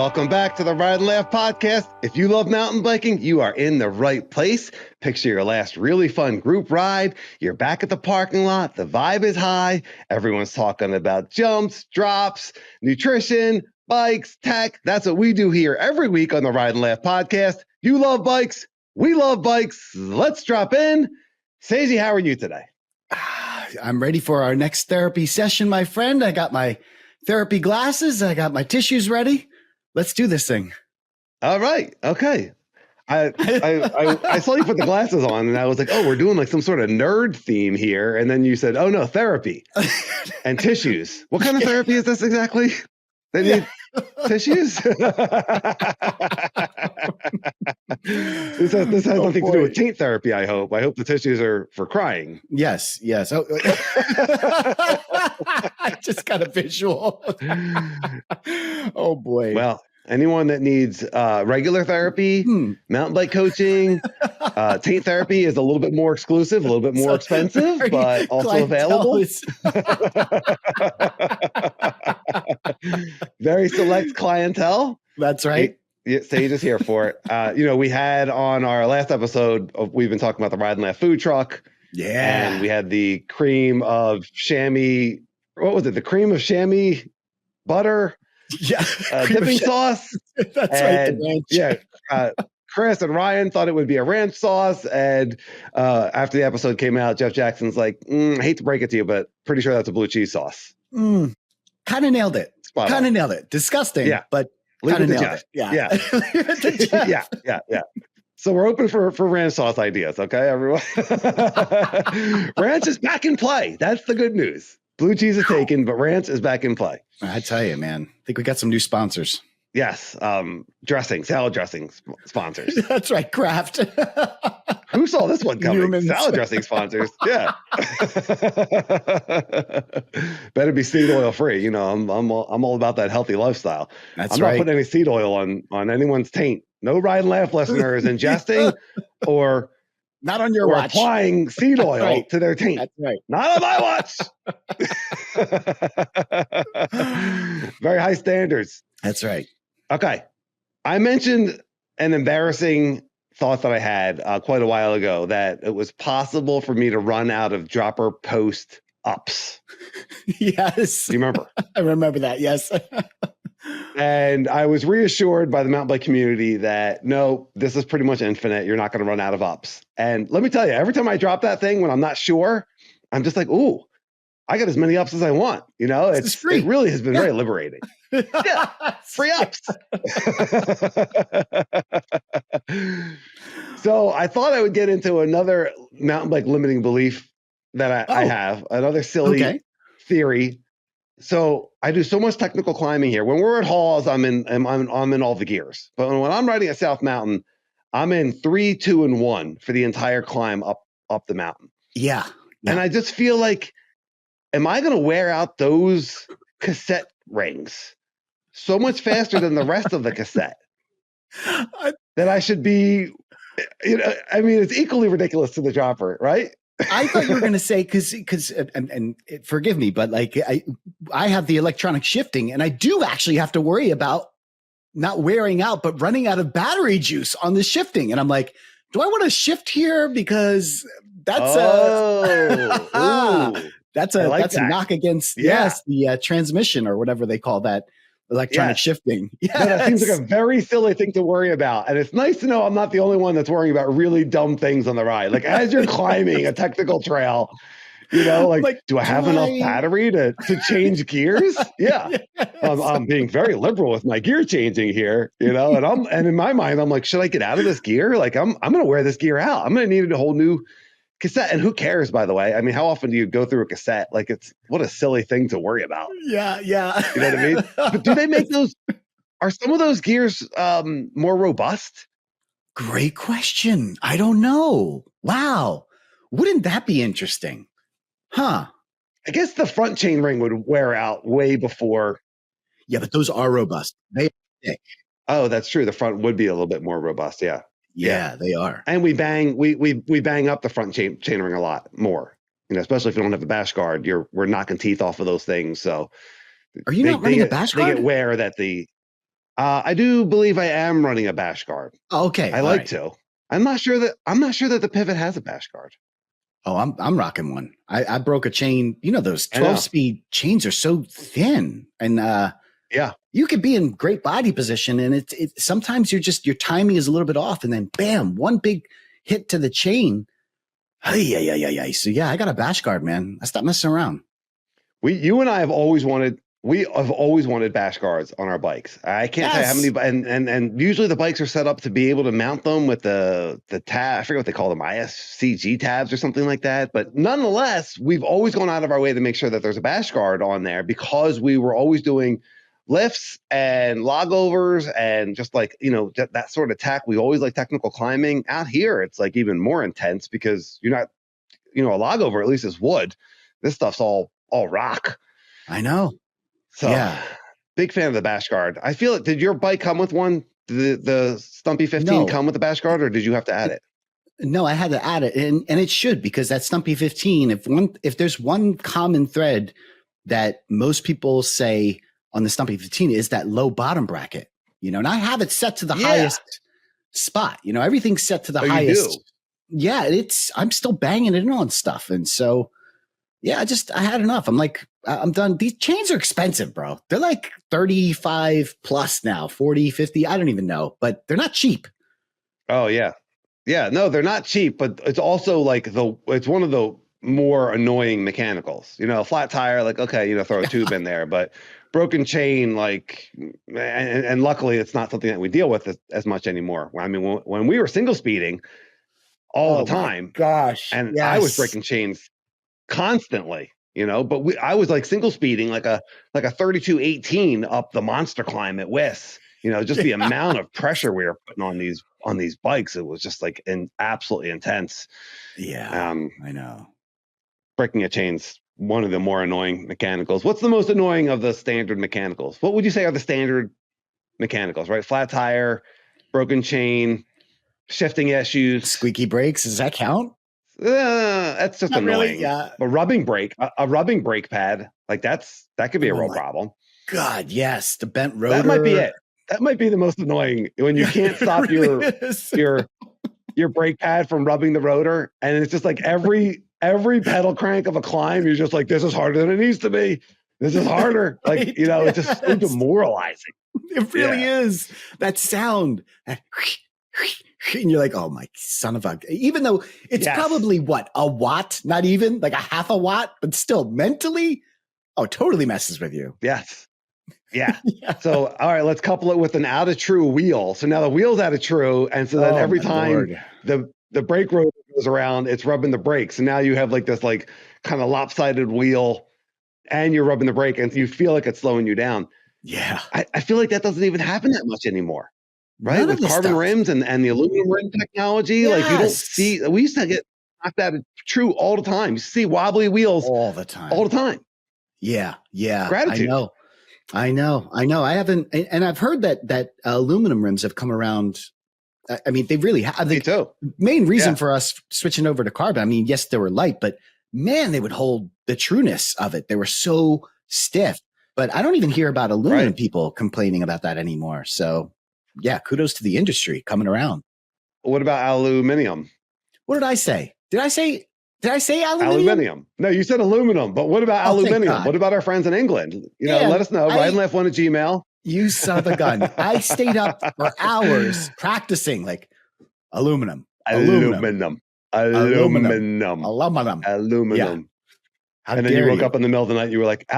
Welcome back to the Ride Laugh Podcast. If you love mountain biking, you are in the right place. Picture your last really fun group ride. You're back at the parking lot. The vibe is high. Everyone's talking about jumps, drops, nutrition, bikes, tech. That's what we do here every week on the Ride and Laugh Podcast. You love bikes. We love bikes. Let's drop in. Seiji, how are you today? I'm ready for our next therapy session, my friend. I got my therapy glasses. I got my tissues ready. Let's do this thing. All right. Okay. I saw you put the glasses on and I was like, oh, we're doing like some sort of nerd theme here. And then you said, oh no, therapy and tissues. What kind of therapy is this exactly? They need tissues? This has nothing to do with taint therapy, I hope. I hope the tissues are for crying. Yes. Oh. I just got a visual. Oh boy. Well, anyone that needs regular therapy, mountain bike coaching, taint therapy is a little bit more exclusive, a little bit more expensive, but also available. Very select clientele. That's right. Sage is here for it. We had on our last episode, we've been talking about the Ride and Laugh food truck. Yeah. And we had the cream of chamois. What was it? The cream of chamois butter. Yeah. Dipping sauce. That's right. Yeah. Chris and Ryan thought it would be a ranch sauce. And after the episode came out, Jeff Jackson's like, I hate to break it to you, but pretty sure that's a blue cheese sauce. Kind of nailed it. Nailed it. Disgusting. Yeah. But kind of nailed Jeff. it. Yeah. Yeah. So we're open for ranch sauce ideas. Okay, everyone. Ranch is back in play. That's the good news. Blue cheese is taken, but ranch is back in play. I tell you, man, I think we got some new sponsors. Yes. Salad dressing sponsors. That's right. Kraft. Who saw this one coming? Humans. Salad dressing sponsors. Yeah. Better be seed oil free. I'm all about that healthy lifestyle. That's I'm right. not putting any seed oil on anyone's taint. No Ride and Laugh listeners ingesting or not on your or watch. Applying seed oil to their taint. That's right. Not on my watch. Very high standards. That's right. Okay. I mentioned an embarrassing thought that I had quite a while ago, that it was possible for me to run out of dropper post ups. Yes. Do you remember? I remember that. Yes. And I was reassured by the mountain bike community that, no, this is pretty much infinite. You're not going to run out of ups. And let me tell you, every time I drop that thing when I'm not sure, I'm just like, ooh, I got as many ups as I want. It really has been very liberating. Yeah, free ups. So I thought I would get into another mountain bike limiting belief that I have, another silly theory. So I do so much technical climbing here. When we're at Halls, I'm in all the gears. But when I'm riding a South Mountain, I'm in 3, 2, and 1 for the entire climb up the mountain. Yeah. And I just feel like, am I going to wear out those cassette rings so much faster than the rest of the cassette that I should be? It's equally ridiculous to the dropper, right? I thought you were going to say, because and forgive me, but like I have the electronic shifting, and I do actually have to worry about not wearing out, but running out of battery juice on the shifting. And I'm like, do I want to shift here? Because that's that's a knock against the transmission or whatever they call that. Electronic shifting. Yes. That seems like a very silly thing to worry about. And it's nice to know I'm not the only one that's worrying about really dumb things on the ride. Like as you're climbing a technical trail, do I have enough battery to change gears? Yeah. Yes. I'm being very liberal with my gear changing here, and in my mind, I'm like, should I get out of this gear? Like I'm going to wear this gear out. I'm going to need a whole new cassette. And who cares, by the way? I mean, how often do you go through a cassette? Like what a silly thing to worry about. Yeah. You know what I mean? But do they make those? Are some of those gears more robust? Great question. I don't know. Wow. Wouldn't that be interesting? Huh. I guess the front chain ring would wear out way before. Yeah, but those are robust. They are thick. Oh, that's true. The front would be a little bit more robust. Yeah. Yeah, they are. And we bang up the front chain ring a lot more. Especially if you don't have a bash guard, we're knocking teeth off of those things. So are you not running a bash guard? They get wear that I do believe I am running a bash guard. Okay. I like to. I'm not sure that the Pivot has a bash guard. Oh, I'm rocking one. I broke a chain. You know, those 12-speed chains are so thin, and yeah, you could be in great body position, and it sometimes your timing is a little bit off, and then bam, one big hit to the chain. Yeah. So yeah, I got a bash guard, man. I stopped messing around. You and I have always wanted. We have always wanted bash guards on our bikes. I can't tell you how many, and usually the bikes are set up to be able to mount them with the tab. I forget what they call them, ISCG tabs or something like that. But nonetheless, we've always gone out of our way to make sure that there's a bash guard on there because we were always doing lifts and log overs and just like, that sort of tech. We always like technical climbing. Out here, it's like even more intense because you're not, a log over, at least is wood. This stuff's all rock. I know. So, yeah, big fan of the bash guard. I feel it. Did your bike come with one? The Stumpy 15 come with the bash guard, or did you have to add it? No, I had to add it, and it should, because that Stumpy 15. If there's one common thread that most people say on the Stumpy 15 is that low bottom bracket. And I have it set to the highest spot. Everything's set to the highest. Yeah, I'm still banging it in on stuff, and so. Yeah, I had enough. I'm like, I'm done. These chains are expensive, bro. They're like 35 plus now, 40, 50. I don't even know, but they're not cheap. Oh, yeah. Yeah, no, they're not cheap, but it's also like it's one of the more annoying mechanicals. Flat tire, like, okay, throw a tube in there, but broken chain, like, and luckily it's not something that we deal with as much anymore. I mean, when we were single speeding all the time, gosh, and I was breaking chains constantly, but I was like single speeding like a 3218 up the monster climb at Wiss, just the amount of pressure we were putting on these bikes. It was just like absolutely intense. Yeah. I know. Breaking a chain's one of the more annoying mechanicals. What's the most annoying of the standard mechanicals? What would you say are the standard mechanicals, right? Flat tire, broken chain, shifting issues, squeaky brakes. Does that count? That's just not annoying. Really, yeah. A rubbing brake, a rubbing brake pad, like that could be a real problem. God, yes, the bent rotor. That might be it. That might be the most annoying when you can't stop really your brake pad from rubbing the rotor, and it's just like every pedal crank of a climb, you're just like, this is harder than it needs to be. This is harder. Like, it's just so demoralizing. It really is. That sound. And you're like, oh my son of a, even though it's probably a watt, not even like a half a watt, but still mentally, totally messes with you. Yes. Yeah. So, all right, let's couple it with an out of true wheel. So now the wheel's out of true. And so then every time the brake rotor goes around, it's rubbing the brakes. And now you have like this like kind of lopsided wheel and you're rubbing the brake and you feel like it's slowing you down. Yeah. I feel like that doesn't even happen that much anymore. Right, with carbon rims and the aluminum rim technology, like you don't see. We used to get knocked out of true all the time. You see wobbly wheels all the time. Yeah. Gratitude. I know. I haven't, and I've heard that aluminum rims have come around. I mean, they really have. Me too. Main reason for us switching over to carbon. I mean, yes, they were light, but man, they would hold the trueness of it. They were so stiff. But I don't even hear about aluminum people complaining about that anymore. So. Yeah, kudos to the industry coming around. What about aluminium? What did I say? Did I say aluminium? Aluminium. No, you said aluminum. But what about aluminium? What about our friends in England? Let us know. Ride Laugh one at Gmail. You son of a gun. I stayed up for hours practicing like aluminum. Yeah. And then you woke up in the middle of the night. You were like,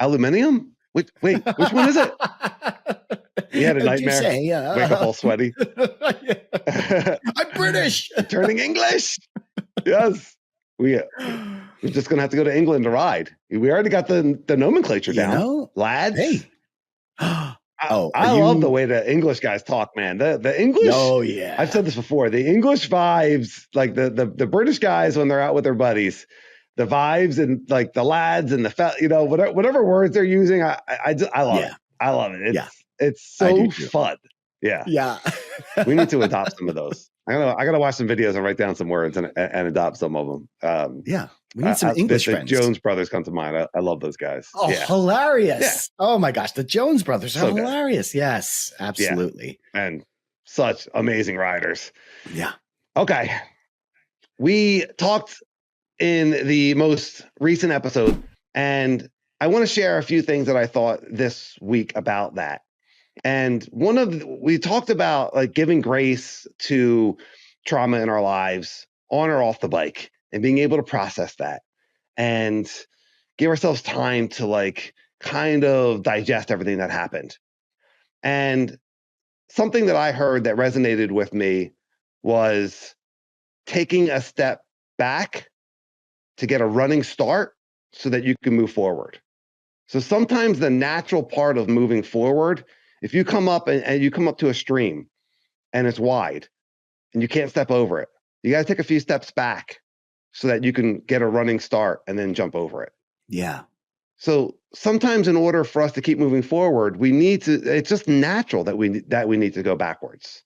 aluminium? Wait, which one is it? You had a nightmare. Wake up all sweaty. I'm British. Turning English. Yes. We're just gonna have to go to England to ride. We already got the nomenclature down. Lads. Hey. I love the way the English guys talk, man. The English. Oh yeah. I've said this before. The English vibes, like the British guys when they're out with their buddies. The vibes and like the lads and the whatever words they're using, I love it. I love it. It's so fun. Yeah. Yeah. We need to adopt some of those. I gotta watch some videos and write down some words and adopt some of them. We need some English friends. The Jones brothers come to mind. I love those guys. Oh, hilarious. Yeah. Oh my gosh. The Jones brothers are hilarious. Good. Yes, absolutely. Yeah. And such amazing riders. Yeah. Okay. We talked in the most recent episode, and I want to share a few things that I thought this week about that. And we talked about like giving grace to trauma in our lives on or off the bike and being able to process that and give ourselves time to like kind of digest everything that happened. And something that I heard that resonated with me was taking a step back to get a running start so that you can move forward. So sometimes the natural part of moving forward, if you come up and you come up to a stream and it's wide and you can't step over it, you got to take a few steps back so that you can get a running start and then jump over it. Yeah. So sometimes in order for us to keep moving forward, it's just natural that we need to go backwards.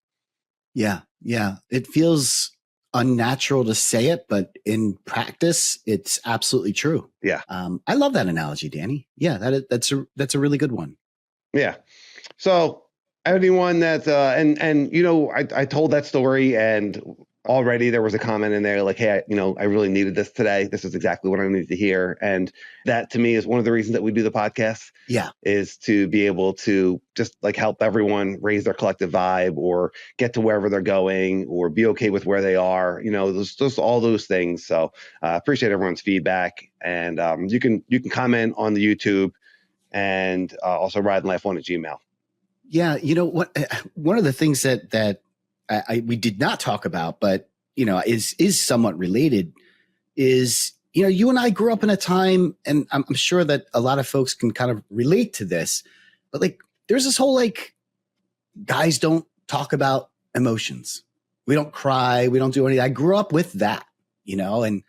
Yeah. Yeah. It feels unnatural to say it, but in practice, it's absolutely true. Yeah. I love that analogy, Danny. Yeah. That's a really good one. Yeah. So anyone that, I told that story and already there was a comment in there like, hey, I really needed this today. This is exactly what I needed to hear. And that to me is one of the reasons that we do the podcast. Yeah. Is to be able to just like help everyone raise their collective vibe or get to wherever they're going or be okay with where they are, just all those things. So I appreciate everyone's feedback. And you can comment on the YouTube and also Ride Laugh at Gmail. Yeah, you know what? One of the things that we did not talk about, but is somewhat related, is you and I grew up in a time, and I'm sure that a lot of folks can kind of relate to this, but like there's this whole like guys don't talk about emotions, we don't cry, we don't do anything. I grew up with that, and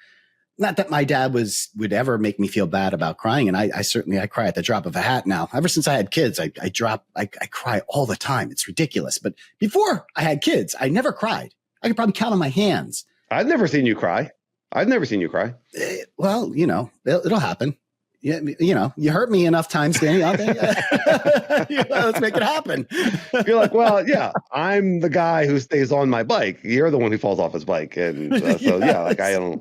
not that my dad would ever make me feel bad about crying. And I certainly cry at the drop of a hat now. Ever since I had kids, I cry all the time. It's ridiculous. But before I had kids, I never cried. I could probably count on my hands. I've never seen you cry. Well, it'll happen. Yeah, you hurt me enough times, Danny. Let's make it happen. You're like, well, yeah, I'm the guy who stays on my bike. You're the one who falls off his bike, and so yeah, like I don't,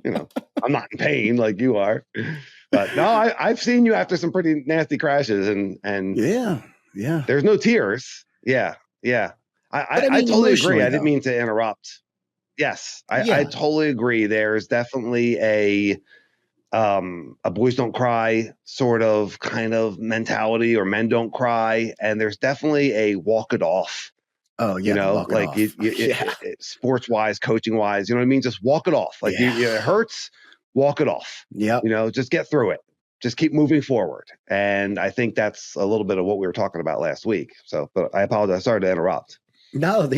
I'm not in pain like you are. But no, I've seen you after some pretty nasty crashes, and yeah, there's no tears. Yeah. I totally agree. I didn't mean to interrupt. Yes, I totally agree. There's definitely a boys don't cry sort of kind of mentality, or men don't cry. And there's definitely a walk it off. Oh yeah. Sports wise, coaching wise, you know what I mean? Just walk it off. Like it hurts, walk it off. Yeah. Just get through it. Just keep moving forward. And I think that's a little bit of what we were talking about last week. So, but I apologize. Sorry to interrupt. No,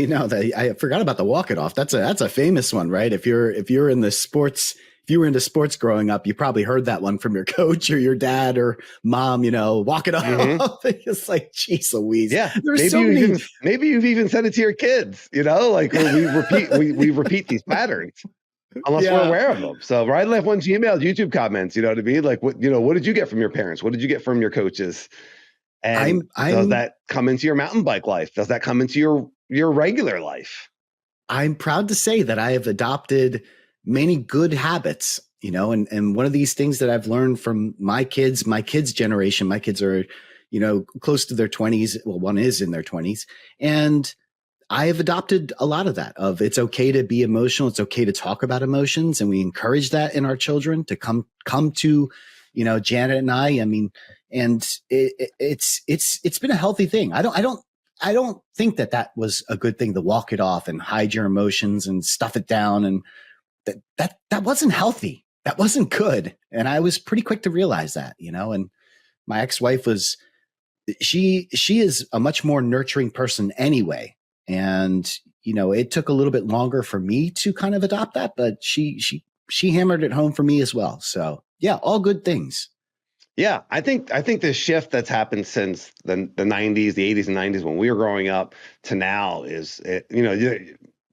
I forgot about the walk it off. That's a famous one, right? If you're in the sports, if you were into sports growing up, you probably heard that one from your coach or your dad or mom, walk it off. Mm-hmm. It's like, geez Louise. Yeah. Maybe you've even said it to your kids, like we repeat these patterns unless we're aware of them. So Ride Laugh Gmail, YouTube comments, you know what I mean? Like what did you get from your parents? What did you get from your coaches? And does that come into your mountain bike life? Does that come into your regular life? I'm proud to say that I have adopted many good habits, and one of these things that I've learned from my kids' generation, my kids are, close to their 20s. Well, one is in their 20s. And I have adopted a lot of that of it's okay to be emotional. It's okay to talk about emotions. And we encourage that in our children to come to, Janet and I mean, and it's been a healthy thing. I don't think that was a good thing to walk it off and hide your emotions and stuff it down. And that wasn't healthy. That wasn't good. And I was pretty quick to realize that, and my ex-wife she is a much more nurturing person anyway. And, it took a little bit longer for me to kind of adopt that, but she hammered it home for me as well. So yeah, all good things. Yeah. I think the shift that's happened since the 90s, the 80s and 90s when we were growing up to now is,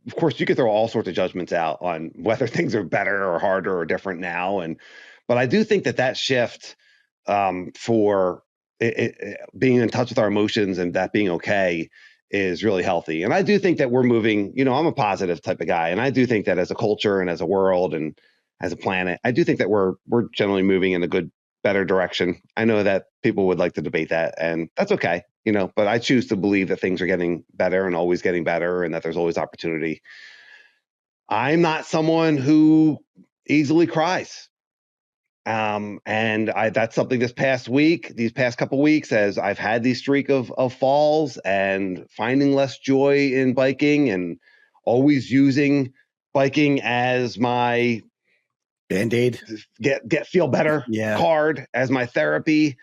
of course, you could throw all sorts of judgments out on whether things are better or harder or different now. But I do think that shift for being in touch with our emotions and that being okay is really healthy. And I do think that we're moving, I'm a positive type of guy. And I do think that as a culture and as a world and as a planet, I do think that we're generally moving in a good, better direction. I know that people would like to debate that, and that's okay, but I choose to believe that things are getting better and always getting better and that there's always opportunity. I'm not someone who easily cries. And that's something these past couple weeks, as I've had these streak of falls and finding less joy in biking and always using biking as my Band-Aid, feel better card, as my therapy.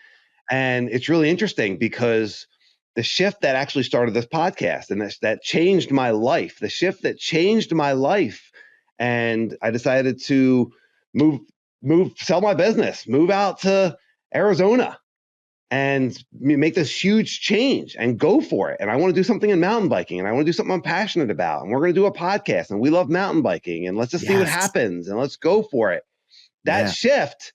And it's really interesting because the shift that actually started this podcast and that changed my life, the shift that changed my life. And I decided to sell my business, move out to Arizona and make this huge change and go for it. And I want to do something in mountain biking, and I want to do something I'm passionate about. And we're going to do a podcast, and we love mountain biking, and let's just see what happens and let's go for it. That shift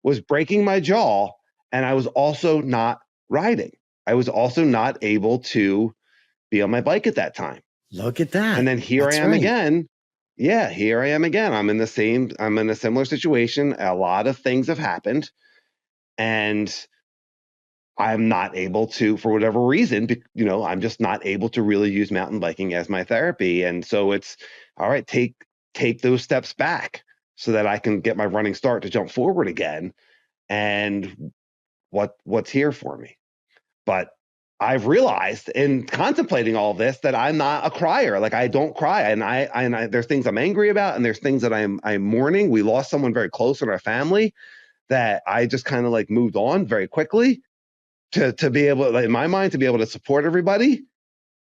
was breaking my jaw. And I was also not riding. I was also not able to be on my bike at that time. Look at that. And then here I am again. Yeah, here I am again. I'm in a similar situation. A lot of things have happened, and I'm not able to, for whatever reason, I'm just not able to really use mountain biking as my therapy. And so it's all right, take those steps back so that I can get my running start to jump forward again. And what's here for me. But I've realized in contemplating all of this that I'm not a crier. Like, I don't cry, and I there's things I'm angry about, and there's things that I'm mourning. We lost someone very close in our family that I just kind of like moved on very quickly to be able, like, in my mind, to be able to support everybody.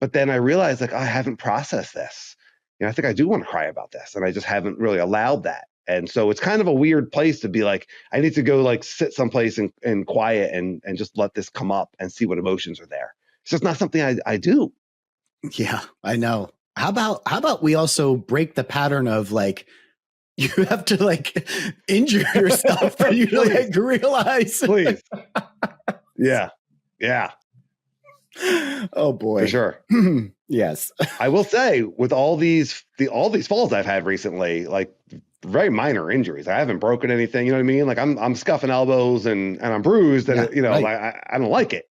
But then I realized, like, I haven't processed this. I think I do want to cry about this, and I just haven't really allowed that. And so it's kind of a weird place to be like, I need to go like sit someplace in quiet and just let this come up and see what emotions are there. It's just not something I do. Yeah, I know. How about we also break the pattern of like, you have to like injure yourself for you to like realize. Please. Yeah. Oh boy. For sure. Yes. I will say, with all these falls I've had recently, like, very minor injuries. I haven't broken anything. You know what I mean? Like, I'm scuffing elbows and I'm bruised, and I don't like it.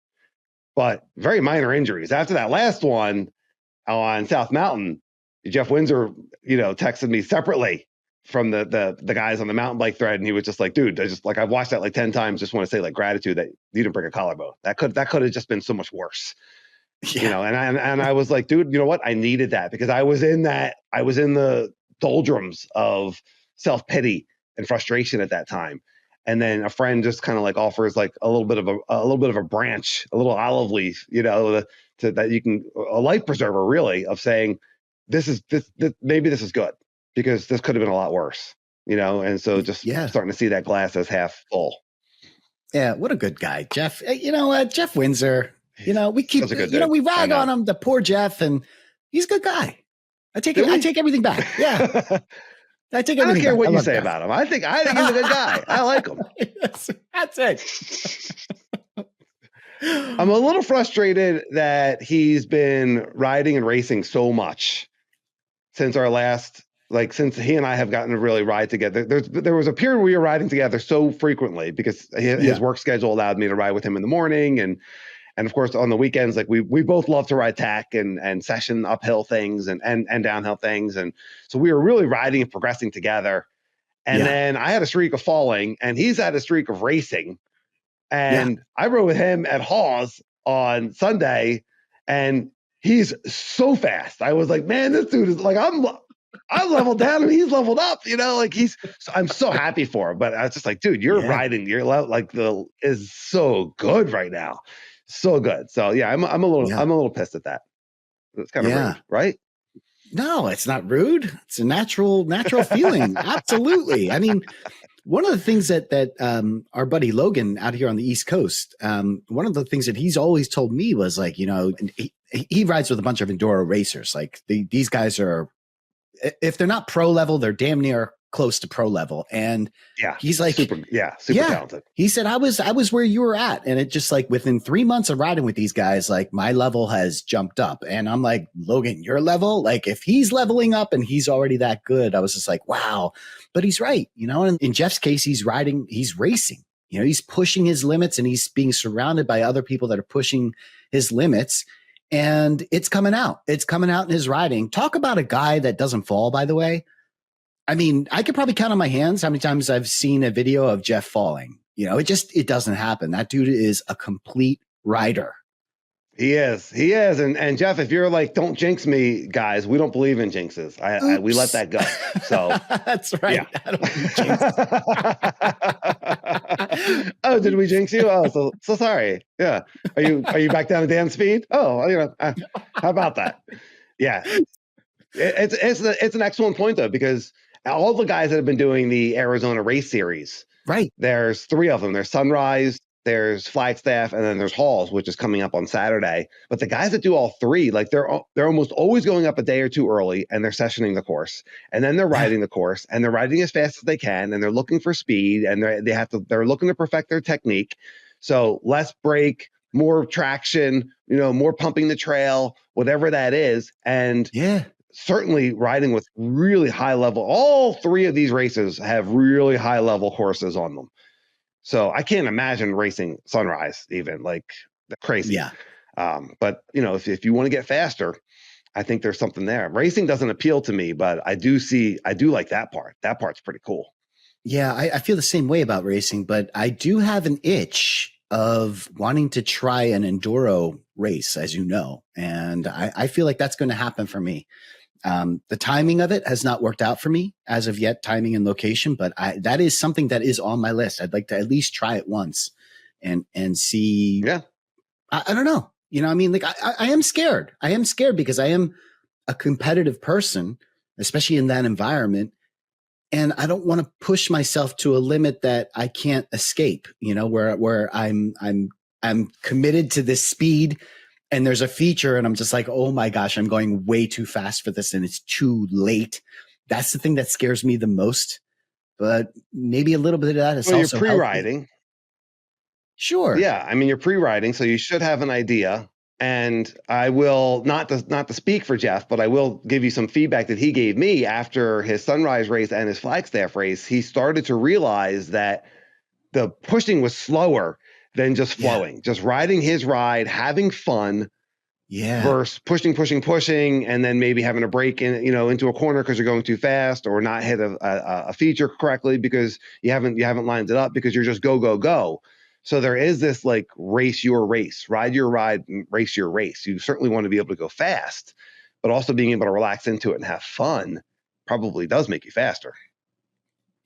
But very minor injuries. After that last one on South Mountain, Jeff Windsor, texted me separately from the guys on the mountain bike thread, and he was just like, dude, I've watched that like 10 times. Just want to say, like, gratitude that you didn't break a collarbone. That could have just been so much worse. Yeah. And I was like, dude, you know what? I needed that, because I was in the doldrums of self-pity and frustration at that time. And then a friend just kind of like offers like a little bit of a branch, a little olive leaf, that you can, a life preserver, really, of saying, maybe this is good, because this could have been a lot worse, and so just starting to see that glass as half full. Yeah. What a good guy, Jeff. Jeff Windsor, we keep, we rag on him, the poor Jeff, and he's a good guy. I take everything back. Yeah. I don't care what you say about him. I think he's a good guy. I like him. That's it. I'm a little frustrated that he's been riding and racing so much since since he and I have gotten to really ride together. There was a period where we were riding together so frequently because his work schedule allowed me to ride with him in the morning, and of course on the weekends, like we both love to ride tack and session uphill things and downhill things, and so we were really riding and progressing together. And then I had a streak of falling, and he's had a streak of racing. And I rode with him at Hawes on Sunday, and he's so fast. I was like, man, this dude is like, I'm leveled down and he's leveled up, I'm so happy for him. But I was just like, dude, you're riding, you're like is so good right now. So good. So yeah, I'm a little pissed at that. It's kind of rude, right? No, it's not rude. It's a natural feeling. Absolutely. I mean, one of the things that our buddy Logan out here on the East Coast, one of the things that he's always told me was like, he rides with a bunch of Enduro racers. Like these guys are if they're not pro level, they're damn near close to pro level. And he's like, super talented. He said, I was where you were at. And it just like within 3 months of riding with these guys, like my level has jumped up. And I'm like, Logan, your level, like if he's leveling up and he's already that good, I was just like, wow. But he's right. And in Jeff's case, he's racing, he's pushing his limits and he's being surrounded by other people that are pushing his limits. And it's coming out in his riding. Talk about a guy that doesn't fall, by the way. I mean, I could probably count on my hands how many times I've seen a video of Jeff falling. It doesn't happen. That dude is a complete rider. He is. And Jeff, if you're like, don't jinx me, guys, we don't believe in jinxes. We let that go. So that's right. Yeah. I don't jinx. Oh, did we jinx you? Oh, so sorry. Yeah. Are you back down to Dan speed? Oh, how about that? Yeah. It's an excellent point though, because all the guys that have been doing the Arizona race series, right? There's 3 of them. There's Sunrise, there's Flagstaff, and then there's Halls, which is coming up on Saturday. But the guys that do all 3, like they're almost always going up a day or 2 early, and they're sessioning the course, and then they're riding the course, and they're riding as fast as they can, and they're looking for speed, and they're looking to perfect their technique. So less brake, more traction, more pumping the trail, whatever that is, and certainly riding with really high level. All 3 of these races have really high level courses on them. So I can't imagine racing Sunrise even, like crazy. Yeah. But if you want to get faster, I think there's something there. Racing doesn't appeal to me, but I do like that part. That part's pretty cool. Yeah. I feel the same way about racing, but I do have an itch of wanting to try an enduro race, as you know, and I feel like that's going to happen for me. The timing of it has not worked out for me as of yet, timing and location, but that is something that is on my list. I'd like to at least try it once and see. Yeah. I don't know. Like I am scared. I am scared because I am a competitive person, especially in that environment. And I don't want to push myself to a limit that I can't escape, where I'm committed to this speed. And there's a feature and I'm just like, oh my gosh, I'm going way too fast for this and it's too late. That's the thing that scares me the most. But maybe a little bit of that is also you're pre-riding. Healthy. Sure. Yeah. I mean, you're pre-riding, so you should have an idea. And I will not to speak for Jeff, but I will give you some feedback that he gave me after his Sunrise race and his Flagstaff race. He started to realize that the pushing was slower than just flowing, just riding his ride, having fun, versus pushing, and then maybe having a break in, into a corner because you're going too fast, or not hit a feature correctly because you haven't lined it up because you're just go. So there is this like race your race, ride your ride, race your race. You certainly want to be able to go fast, but also being able to relax into it and have fun probably does make you faster.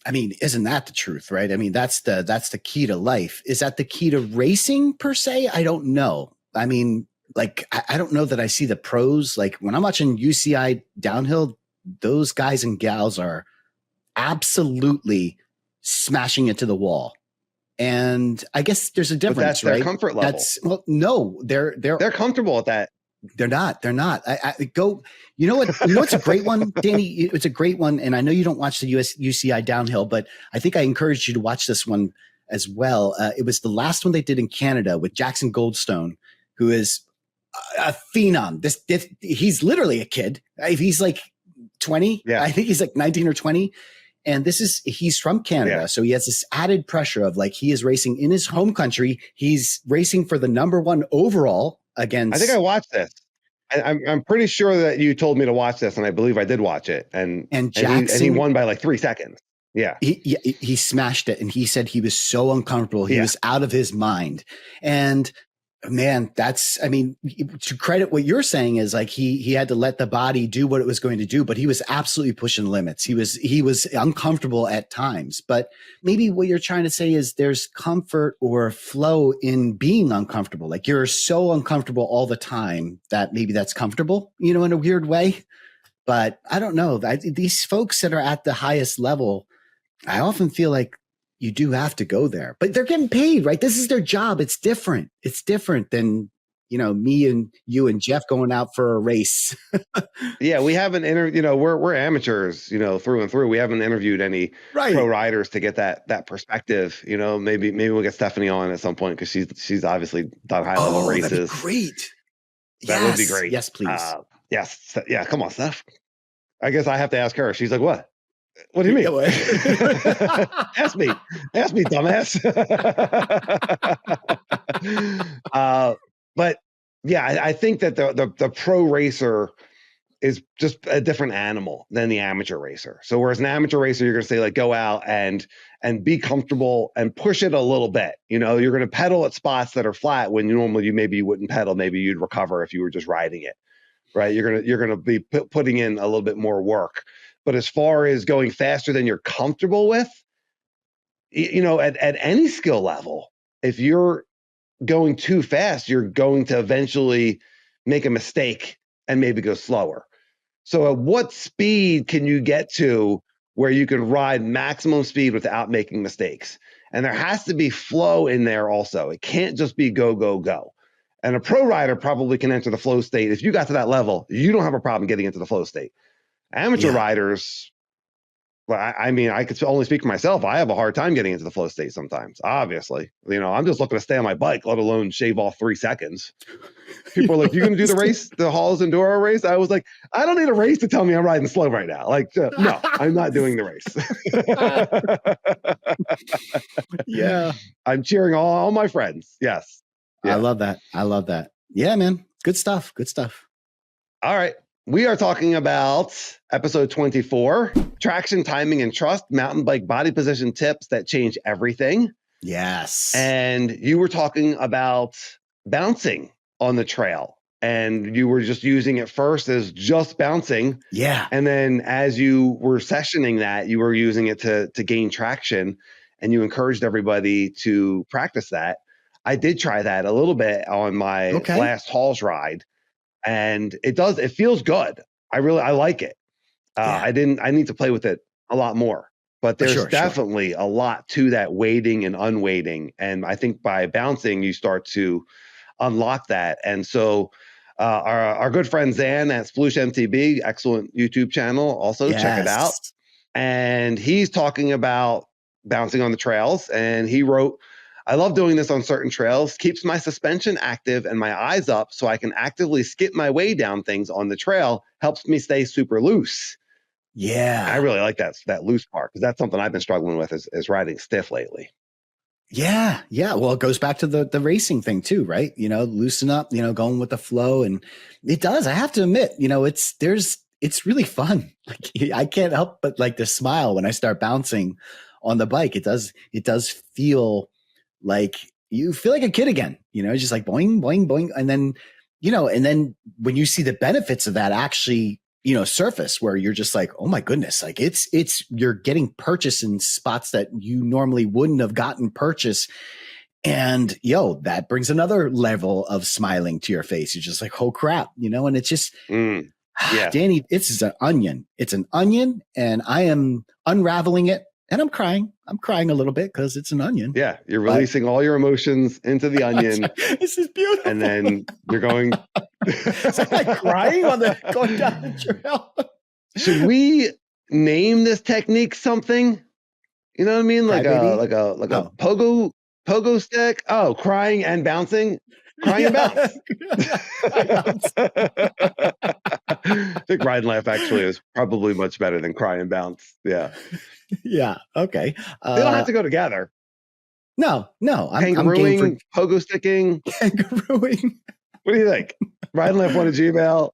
I mean, isn't that the truth, right? I mean, that's the key to life. Is that the key to racing per se? I don't know. I mean, like, I don't know that I see the pros. Like when I'm watching UCI downhill, those guys and gals are absolutely smashing it to the wall. And I guess there's a difference, but that's their right? comfort level. No, they're comfortable at that. They're not. I go. You know what? It's a great one, Danny. It's a great one, and I know you don't watch the UCI downhill, but I think I encouraged you to watch this one as well. It was the last one they did in Canada with Jackson Goldstone, who is a phenom. He's literally a kid. He's like 20. Yeah. I think he's like 19 or 20. And he's from Canada. Yeah. So he has this added pressure of like, he is racing in his home country. He's racing for the #1 overall against. I think I watched this. I'm pretty sure that you told me to watch this, and I believe I did watch it. And Jackson, he won by like 3 seconds. Yeah. He smashed it. And he said he was so uncomfortable. He was out of his mind. And man, to credit what you're saying is like he had to let the body do what it was going to do, but he was absolutely pushing limits. He was uncomfortable at times, but maybe what you're trying to say is there's comfort or flow in being uncomfortable. Like you're so uncomfortable all the time that maybe that's comfortable, in a weird way. But I don't know. These folks that are at the highest level, I often feel like you do have to go there, but they're getting paid, right? This is their job. It's different. It's different than, me and you and Jeff going out for a race. Yeah, we haven't interviewed, we're amateurs, through and through. We haven't interviewed any pro riders to get that perspective. Maybe we'll get Stephanie on at some point because she's obviously done high level races. That'd be great. That would be great. Yes, please. Yes. Yeah. Come on, Steph. I guess I have to ask her. She's like, what? What do you mean? Ask me, dumbass. But yeah, I think that the pro racer is just a different animal than the amateur racer. So whereas an amateur racer, you're going to say like, go out and be comfortable and push it a little bit. You're going to pedal at spots that are flat when normally maybe you wouldn't pedal. Maybe you'd recover if you were just riding it, right? You're going to be putting in a little bit more work. But as far as going faster than you're comfortable with, at any skill level, if you're going too fast, you're going to eventually make a mistake and maybe go slower. So at what speed can you get to where you can ride maximum speed without making mistakes? And there has to be flow in there also. It can't just be go, go, go. And a pro rider probably can enter the flow state. If you got to that level, you don't have a problem getting into the flow state. Amateur riders, well, I could only speak for myself. I have a hard time getting into the flow state sometimes, obviously. I'm just looking to stay on my bike, let alone shave off 3 seconds. People are like, you going to do the race, the Halls Enduro race? I was like, I don't need a race to tell me I'm riding slow right now. Like, no, I'm not doing the race. Yeah. I'm cheering all my friends. Yes. Yeah. I love that. Yeah, man. Good stuff. All right. We are talking about episode 24, traction, timing, and trust, mountain bike body position tips that change everything. Yes. And you were talking about bouncing on the trail, and you were just using it first as just bouncing. Yeah. And then as you were sessioning that, you were using it to gain traction, and you encouraged everybody to practice that. I did try that a little bit on my last Halls ride. And it feels good. I like it. I need to play with it a lot more, but there's definitely a lot to that weighting and unweighting. And I think by bouncing, you start to unlock that. And so our good friend Zan at Sploosh MTB, excellent YouTube channel. Also check it out. And he's talking about bouncing on the trails. And he wrote, I love doing this on certain trails, keeps my suspension active and my eyes up so I can actively skip my way down things on the trail, helps me stay super loose. Yeah. I really like that loose part because that's something I've been struggling with is riding stiff lately. Yeah. Well, it goes back to the racing thing too, right? Loosen up, going with the flow. And it does. I have to admit, it's really fun. Like I can't help but like to smile when I start bouncing on the bike. It does feel like you feel like a kid again, just like boing, boing, boing. And then, when you see the benefits of that actually, surface where you're just like, oh my goodness, like you're getting purchase in spots that you normally wouldn't have gotten purchase. And that brings another level of smiling to your face. You're just like, oh crap, and it's just, Danny, it's an onion. It's an onion and I am unraveling it. And I'm crying a little bit because it's an onion. Yeah, you're releasing all your emotions into the onion. This is beautiful. And then you're going. It's like crying going down the trail. Should we name this technique something? You know what I mean? Like a pogo stick. Oh, crying and bouncing. Crying and bounce. I think Ride Laugh actually is probably much better than cry and bounce. Yeah. Yeah. Okay. They don't have to go together. No. Kangarooing, pogo sticking. Kangarooing. What do you think? Ride Laugh on a Gmail,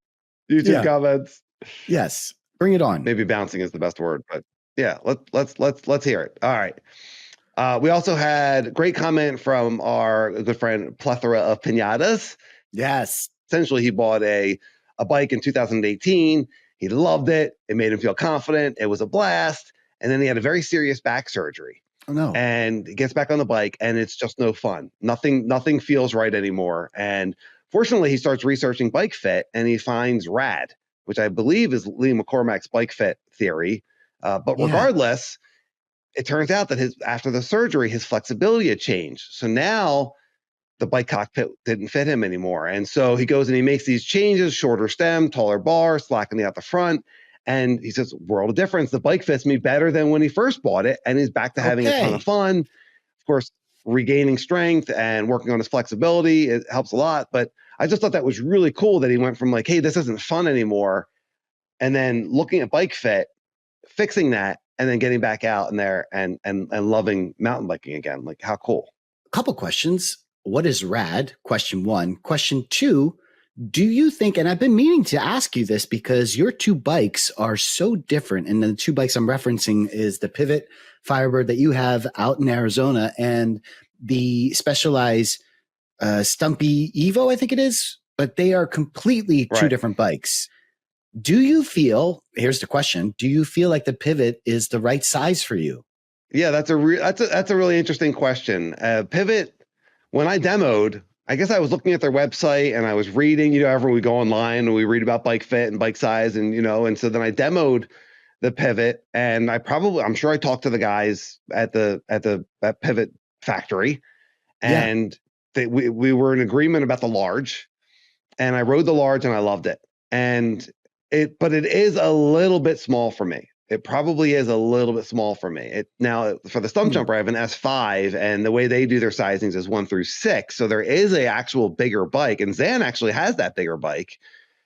YouTube comments. Yes. Bring it on. Maybe bouncing is the best word, but yeah, let's hear it. All right. We also had a great comment from our good friend Plethora of Pinatas. Yes. Essentially, he bought a bike in 2018. He loved it. It made him feel confident. It was a blast. And then he had a very serious back surgery. Oh, no. And he gets back on the bike, and it's just no fun. Nothing feels right anymore. And fortunately, he starts researching Bike Fit, and he finds RAD, which I believe is Lee McCormack's Bike Fit theory. But regardless, it turns out that after the surgery, his flexibility had changed. So now the bike cockpit didn't fit him anymore. And so he goes and he makes these changes, shorter stem, taller bar, slackening out the front. And he says, world of difference. The bike fits me better than when he first bought it. And he's back to having a ton of fun. Of course, regaining strength and working on his flexibility, it helps a lot. But I just thought that was really cool that he went from like, hey, this isn't fun anymore. And then looking at bike fit, fixing that, and then getting back out in there and loving mountain biking again. Like, how cool. A couple questions. What is rad? Question one. Question two, do you think, and I've been meaning to ask you this because your two bikes are so different. And the two bikes I'm referencing is the Pivot Firebird that you have out in Arizona and the Specialized Stumpy Evo, I think it is, but they are completely two different bikes. Do you feel, here's the question, do you feel like the Pivot is the right size for you? Yeah, that's a really interesting question. Pivot, when I demoed, I guess I was looking at their website and I was reading, ever we go online and we read about bike fit and bike size and, and so then I demoed the Pivot and I'm sure I talked to the guys at Pivot factory and we were in agreement about the large and I rode the large and I loved it. But it is a little bit small for me. It probably is a little bit small for me. Now for the stump jumper, I have an S5 and the way they do their sizings is 1 through 6. So there is a actual bigger bike and Zan actually has that bigger bike.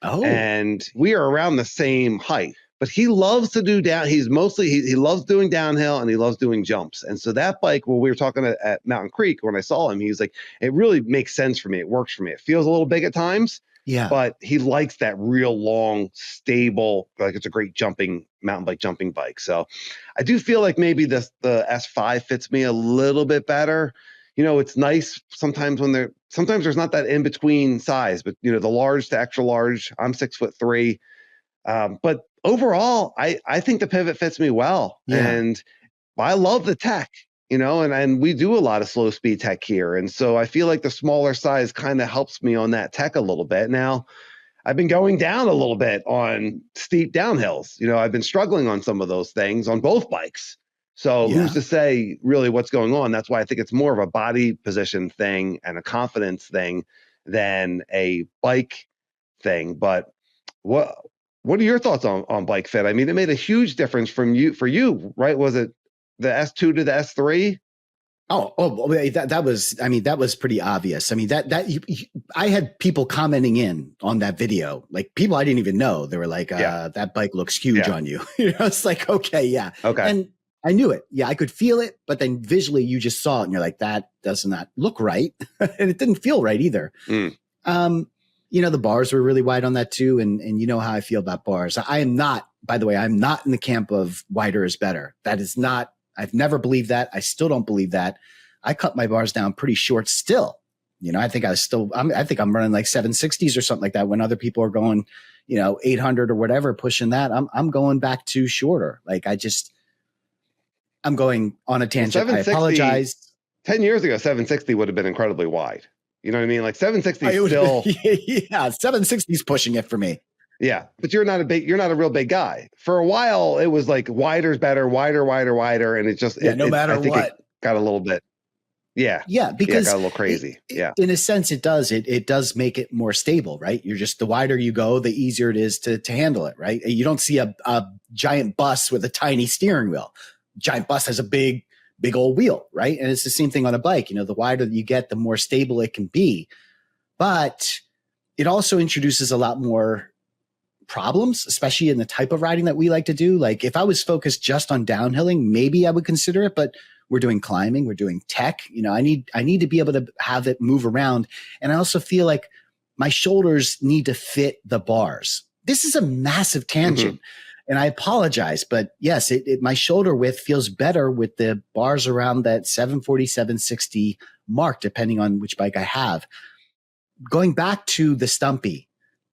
Oh, and we are around the same height, but he loves to do he loves doing downhill and he loves doing jumps. And so that bike, when we were talking at Mountain Creek, when I saw him, he was like, it really makes sense for me. It works for me. It feels a little big at times. Yeah. But he likes that real long, stable, like it's a great mountain bike jumping bike. So I do feel like maybe the S5 fits me a little bit better. It's nice sometimes sometimes there's not that in between size, but the large to extra large, I'm 6'3". But overall, I think the Pivot fits me well. Yeah. And I love the tech. And we do a lot of slow speed tech here. And so I feel like the smaller size kind of helps me on that tech a little bit. Now, I've been going down a little bit on steep downhills. I've been struggling on some of those things on both bikes. So who's to say really what's going on? That's why I think it's more of a body position thing and a confidence thing than a bike thing. But what are your thoughts on bike fit? I mean, it made a huge difference for you, right? Was it the S2 to the S3? That was pretty obvious. I mean, I had people commenting in on that video, like people I didn't even know. They were like, that bike looks huge on you. It's like, okay. And I knew it. Yeah, I could feel it, but then visually you just saw it and you're like, that does not look right. And it didn't feel right either. The bars were really wide on that too. And you know how I feel about bars. I'm not in the camp of wider is better. That is not, I've never believed that. I still don't believe that. I cut my bars down pretty short still. I think I think I'm running like 760s or something like that when other people are going, 800 or whatever, pushing that. I'm going back to shorter. Like I'm going on a tangent. I apologize. 10 years ago, 760 would have been incredibly wide. You know what I mean? Like 760 is still. Yeah, 760 is pushing it for me. Yeah, but you're not a real big guy. For a while, it was like wider is better, wider, and it just no matter what, it got a little bit. Yeah, because it got a little crazy. In a sense, it does. It does make it more stable, right? You're just the wider you go, the easier it is to handle it, right? You don't see a giant bus with a tiny steering wheel. Giant bus has a big old wheel, right? And it's the same thing on a bike. The wider you get, the more stable it can be. But it also introduces a lot more problems, especially in the type of riding that we like to do. Like if I was focused just on downhilling, maybe I would consider it, but we're doing climbing, we're doing tech. I need to be able to have it move around. And I also feel like my shoulders need to fit the bars. This is a massive tangent. And I apologize, but yes, my shoulder width feels better with the bars around that 740, 760 mark, depending on which bike I have. Going back to the Stumpy,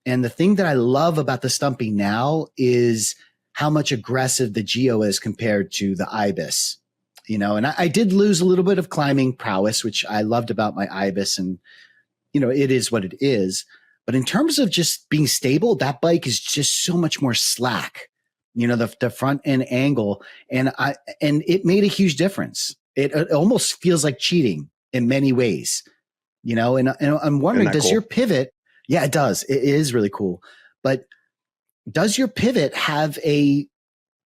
and the thing that I love about the Stumpy now is how much aggressive the Geo is compared to the Ibis. And I did lose a little bit of climbing prowess, which I loved about my Ibis, and it is what it is. But in terms of just being stable, that bike is just so much more slack. The front end angle, and it made a huge difference. It almost feels like cheating in many ways. you know, and I'm wondering, does your pivot, yeah, it does. It is really cool. But does your pivot have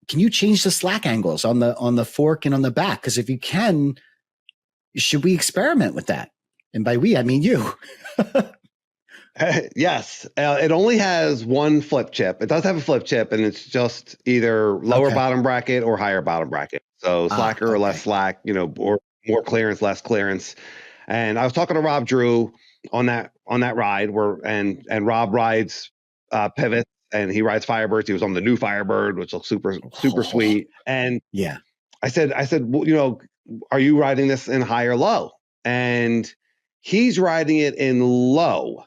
can you change the slack angles on the fork and on the back? Because if you can, should we experiment with that? And by we, I mean you. Yes. It only has one flip chip. It does have a flip chip, and it's just either lower bottom bracket or higher bottom bracket. So slacker or less slack, you know, or more clearance, less clearance. And I was talking to Rob Drew on that ride and Rob rides pivots, and he rides Firebirds. He was on the new Firebird, which looks super sweet. And yeah, I said, well, you know, are you riding this in high or low? And he's riding it in low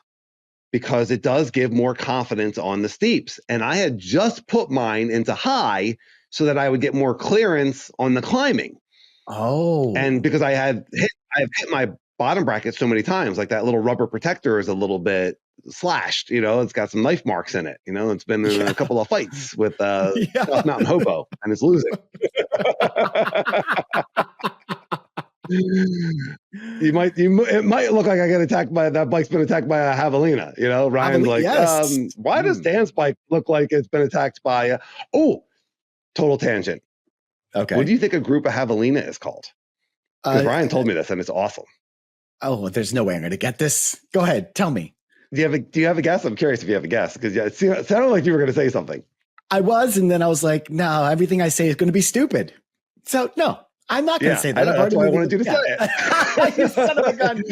because it does give more confidence on the steeps. And I had just put mine into high so that I would get more clearance on the climbing. Oh. And because I've hit my bottom bracket so many times, like that little rubber protector is a little bit slashed, you know, it's got some knife marks in it, you know, it's been in a couple of fights with South Mountain Hobo, and it's losing. It might look like I get attacked by that bike's been attacked by a javelina, you know. Ryan's like, why does Dan's bike look like it's been attacked by total tangent. Okay. What do you think a group of javelina is called? Because Ryan told me this, and it's awesome. Oh, there's no way I'm going to get this. Go ahead, tell me. Do you have a guess? I'm curious if you have a guess, because it sounded like you were going to say something. I was, and then I was like, no, everything I say is going to be stupid. So no, I'm not going to say that. That's why I wanted you to say it. You son of a gun.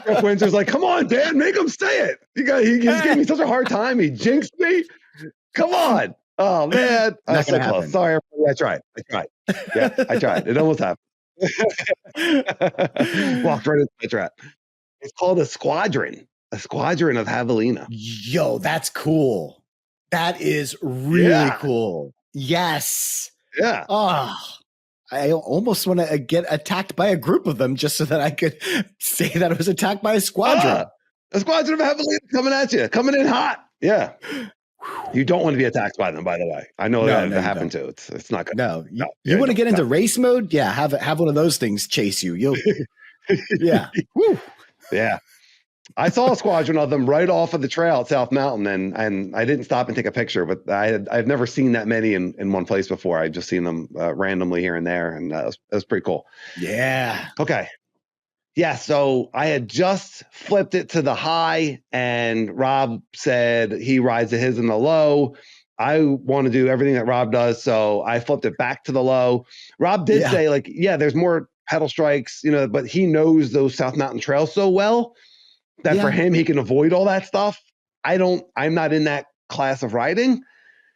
Brooke Windsor's like, come on, Dan, make him say it. He just gave me such a hard time. He jinxed me. Come on. Oh man, that's so close. Sorry, I tried. Yeah, I tried. It almost happened. Walked right into the trap. It's called a Squadron. A Squadron of javelina. Yo, that's cool. That is really cool. Yes. Yeah. Oh, I almost want to get attacked by a group of them just so that I could say that I was attacked by a squadron. A squadron of javelina coming at you, coming in hot. Yeah. You don't want to be attacked by them, by the way. I know that happened too. It's not good. No, you want to get into race mode? Yeah, have one of those things chase you. You'll, yeah, woo, yeah. I saw a squadron of them right off of the trail at South Mountain, and I didn't stop and take a picture, but I've never seen that many in one place before. I've just seen them randomly here and there, and it was pretty cool. Yeah. Okay. Yeah, so I had just flipped it to the high, and Rob said he rides his in the low. I want to do everything that Rob does, so I flipped it back to the low. Rob did say, like, there's more pedal strikes, you know, but he knows those South Mountain trails so well that for him, he can avoid all that stuff. I'm not in that class of riding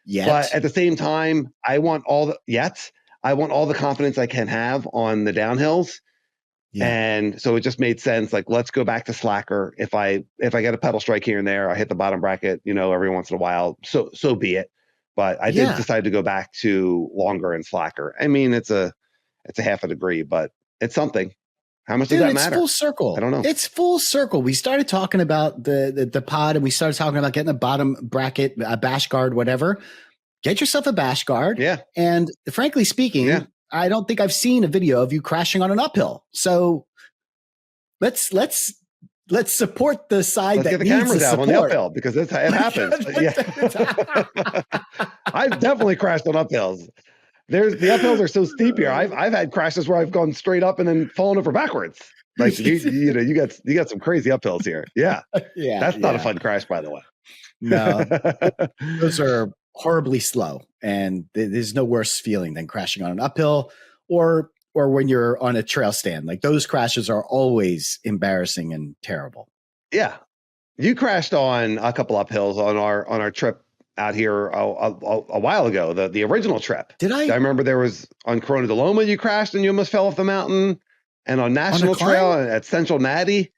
yet, but at the same time, I want all the confidence I can have on the downhills. Yeah. And so it just made sense. Like, let's go back to slacker. If I get a pedal strike here and there, I hit the bottom bracket, you know, every once in a while. So be it. But I did decide to go back to longer and slacker. I mean, it's a half a degree, but it's something. How much does that matter? It's full circle. I don't know. It's full circle. We started talking about the pod, and we started talking about getting a bottom bracket, a bash guard, whatever. Get yourself a bash guard. Yeah. And frankly speaking, I don't think I've seen a video of you crashing on an uphill. So let's support the side that needs the support. On the uphill, because it happens. I've definitely crashed on uphills. The uphills are so steep here. I've had crashes where I've gone straight up and then fallen over backwards. Like you got some crazy uphills here. Yeah. Yeah. That's not a fun crash, by the way. No. Those are horribly slow, and there's no worse feeling than crashing on an uphill or when you're on a trail stand. Like, those crashes are always embarrassing and terrible. Yeah. You crashed on a couple uphills on our trip out here a while ago, the original trip. Did I? I remember there was on Corona de Loma, you crashed and you almost fell off the mountain, and on National Trail at Central Natty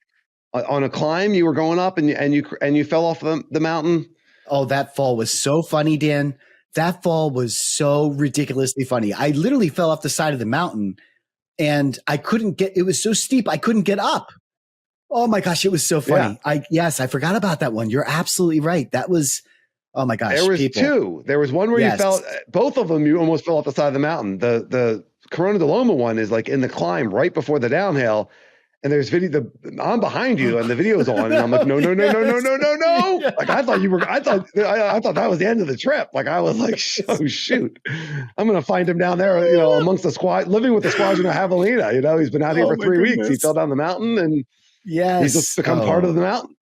on a climb, you were going up and you fell off the mountain. Oh, that fall was so funny, Dan. That fall was so ridiculously funny. I literally fell off the side of the mountain, and it was so steep, I couldn't get up. Oh my gosh, it was so funny. Yeah. I forgot about that one. You're absolutely right. That was, oh my gosh. There was two. There was one where you fell, both of them, you almost fell off the side of the mountain. The Corona de Loma one is like in the climb right before the downhill. and there's video, I'm behind you and the video's on, and I'm like, no. Yeah. Like I thought that was the end of the trip. Like I was like, oh shoot, I'm going to find him down there, amongst the squad, living with the Squadron of Javelina. He's been out here for 3 weeks. He fell down the mountain and he's just become part of the mountain.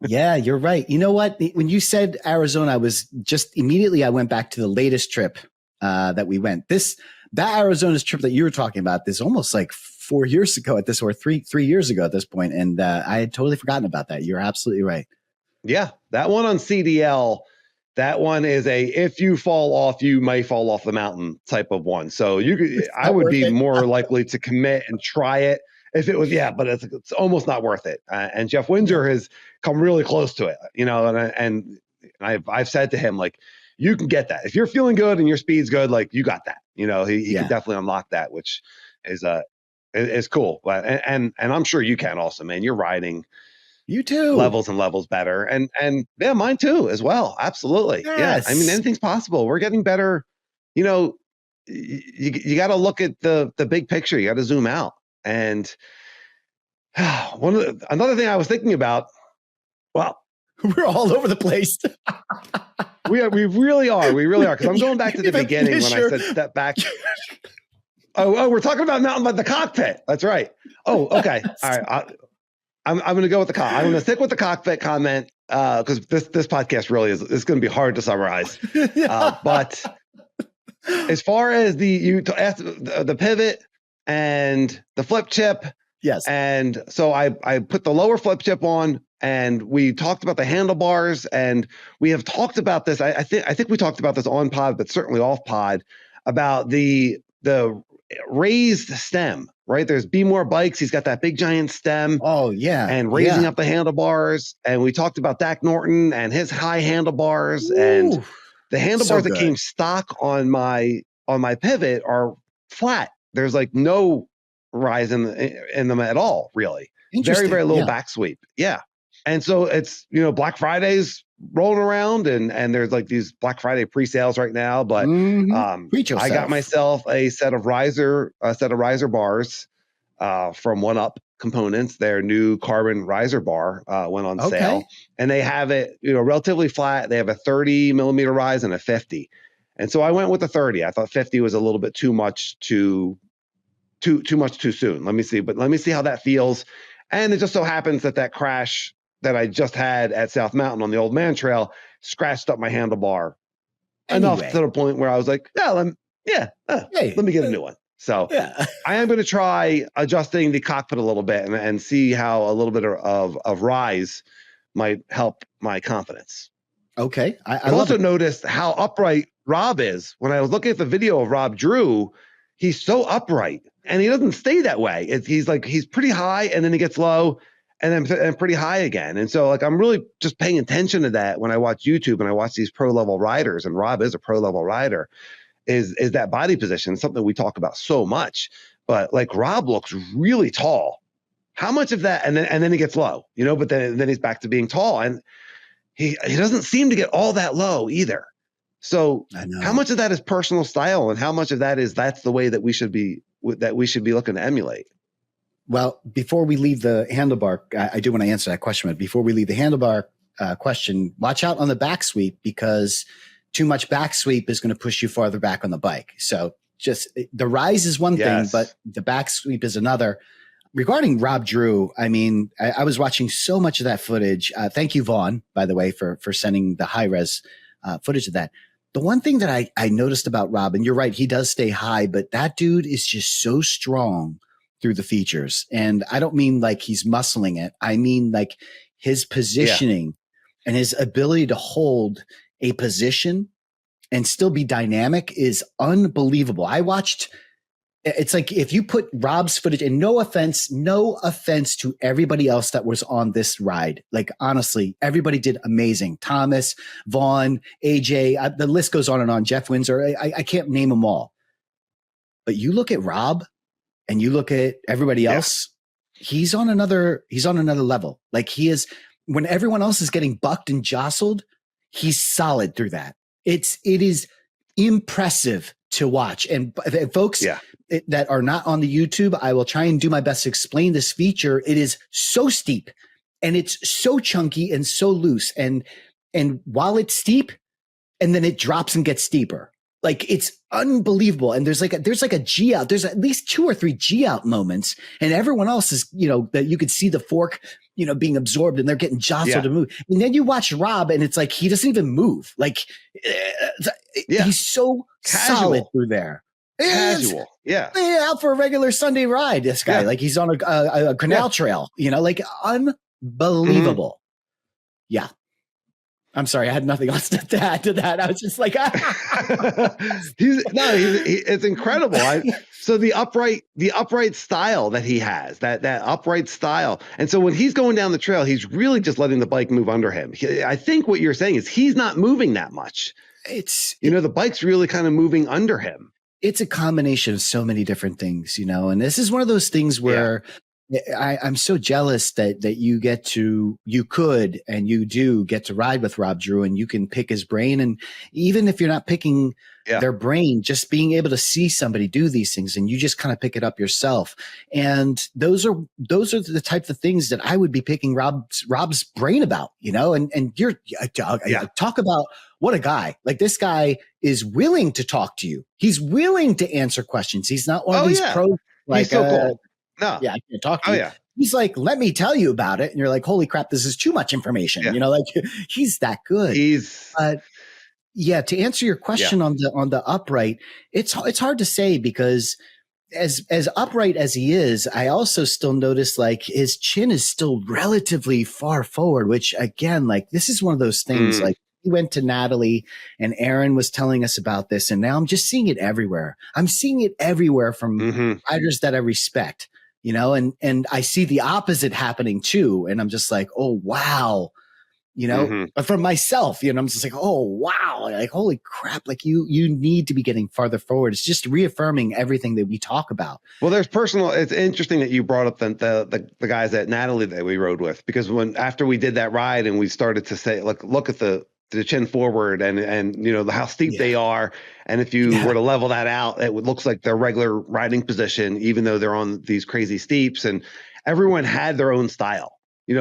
Yeah, you're right. You know what? When you said Arizona, I went back to the latest trip that we went. That Arizona's trip that you were talking about, this almost like 4 years ago at this, or three years ago at this point. And I had totally forgotten about that. You're absolutely right. Yeah. That one on CDL, that one is if you fall off, you may fall off the mountain type of one. So I would be more likely to commit and try it if it was, but it's almost not worth it. And Jeff Windsor has come really close to it, and I've said to him, like, you can get that. If you're feeling good and your speed's good, like you got that, he can definitely unlock that, which is cool. But, and I'm sure you can also, man, you're riding you too levels and levels better. And yeah, mine too, as well. Absolutely. Yes. Yeah. I mean, anything's possible. We're getting better. You got to look at the big picture. You got to zoom out. And another thing I was thinking about, well, we're all over the place. we really are. Cause I'm going back to the beginning when I said step back. Oh, we're talking about mountain bike, the cockpit. That's right. Oh, okay. All right. I'm going to go with I'm going to stick with the cockpit comment because this podcast really is going to be hard to summarize. But as far as the pivot and the flip chip, yes. And so I put the lower flip chip on, and we talked about the handlebars, and we have talked about this. I think we talked about this on pod, but certainly off pod, about the raised stem, right? There's Be More Bikes. He's got that big giant stem. Oh yeah. And raising up the handlebars. And we talked about Dak Norton and his high handlebars. Ooh, and the handlebars that came stock on my pivot are flat. There's like no rise in them at all, really. Very, very little back sweep. Yeah. And so it's, Black Friday's rolling around, and there's like these Black Friday pre-sales right now, but I got myself a set of riser bars from One Up Components. Their new carbon riser bar went on sale, and they have it, relatively flat. They have a 30 millimeter rise and a 50. And so I went with the 30. I thought 50 was a little bit too much too soon. Let me see how that feels. And it just so happens that crash that I just had at South Mountain on the Old Man Trail scratched up my handlebar enough to the point where I was like, let me get a new one. So I am going to try adjusting the cockpit a little bit and see how a little bit of rise might help my confidence. Okay. I've also noticed how upright Rob is. When I was looking at the video of Rob Drew, he's so upright, and he doesn't stay that way. He's pretty high, and then he gets low, and then pretty high again. And so I'm really just paying attention to that when I watch YouTube and I watch these pro level riders, and Rob is a pro level rider, is that body position, something we talk about so much. But Rob looks really tall. How much of that, and then he gets low, but then he's back to being tall, and he doesn't seem to get all that low either. So how much of that is personal style, and how much of that is that's the way that we should be looking to emulate? Well, before we leave the handlebar, I do want to answer that question, but before we leave the handlebar question, watch out on the back sweep, because too much back sweep is going to push you farther back on the bike. So just the rise is one thing, but the back sweep is another. Regarding Rob Drew, I mean, I was watching so much of that footage. Thank you, Vaughn, by the way, for sending the high res footage of that. The one thing that I noticed about Rob, and you're right, he does stay high, but that dude is just so strong through the features. And I don't mean like he's muscling it. I mean like his positioning and his ability to hold a position and still be dynamic is unbelievable. It's like if you put Rob's footage, and no offense to everybody else that was on this ride. Like, honestly, everybody did amazing. Thomas, Vaughn, AJ, the list goes on and on. Jeff Windsor, I can't name them all. But you look at Rob and you look at everybody else, he's on another level. Like, he is, when everyone else is getting bucked and jostled, he's solid through that. It is impressive to watch. And folks that are not on the YouTube, I will try and do my best to explain this feature. It is so steep and it's so chunky and so loose. And while it's steep, and then it drops and gets steeper. Like, it's unbelievable. And there's like a G out. There's at least 2 or 3 G out moments, and everyone else is, that you could see the fork, being absorbed, and they're getting jostled to move. And then you watch Rob, and it's like he doesn't even move. Like, he's so solid through there. Casual. Out for a regular Sunday ride. This guy, like, he's on a canal trail. Like, unbelievable. Yeah. I'm sorry, I had nothing else to add to that. I was just like, it's incredible. So the upright style that he has, that upright style. And so when he's going down the trail, he's really just letting the bike move under him. I think what you're saying is he's not moving that much. The bike's really kind of moving under him. It's a combination of so many different things, and this is one of those things where I'm so jealous that you could and you do get to ride with Rob Drew, and you can pick his brain. And even if you're not picking their brain, just being able to see somebody do these things, and you just kind of pick it up yourself. And those are the types of things that I would be picking Rob's brain about, and you're talk about what a guy. Like, this guy is willing to talk to you. He's willing to answer questions. He's not one of these pros. Like, he's so cool. No. Yeah, I can't talk to you. Yeah. He's like, let me tell you about it. And you're like, holy crap, this is too much information. He's that good. To answer your question on the upright, it's hard to say, because as upright as he is, I also still notice, like, his chin is still relatively far forward, which, again, like, this is one of those things, like, we went to Natalie and Aaron was telling us about this, and now I'm just seeing it everywhere. I'm seeing it everywhere from riders that I respect. And I see the opposite happening too. And I'm just like, oh, wow. But for myself, I'm just like, oh, wow. Like, holy crap. Like, you need to be getting farther forward. It's just reaffirming everything that we talk about. Well, it's interesting that you brought up the guys at Natalie that we rode with, because after we did that ride and we started to say, look at the chin forward and how steep they are. And if you were to level that out, it looks like their regular riding position, even though they're on these crazy steeps. And everyone had their own style.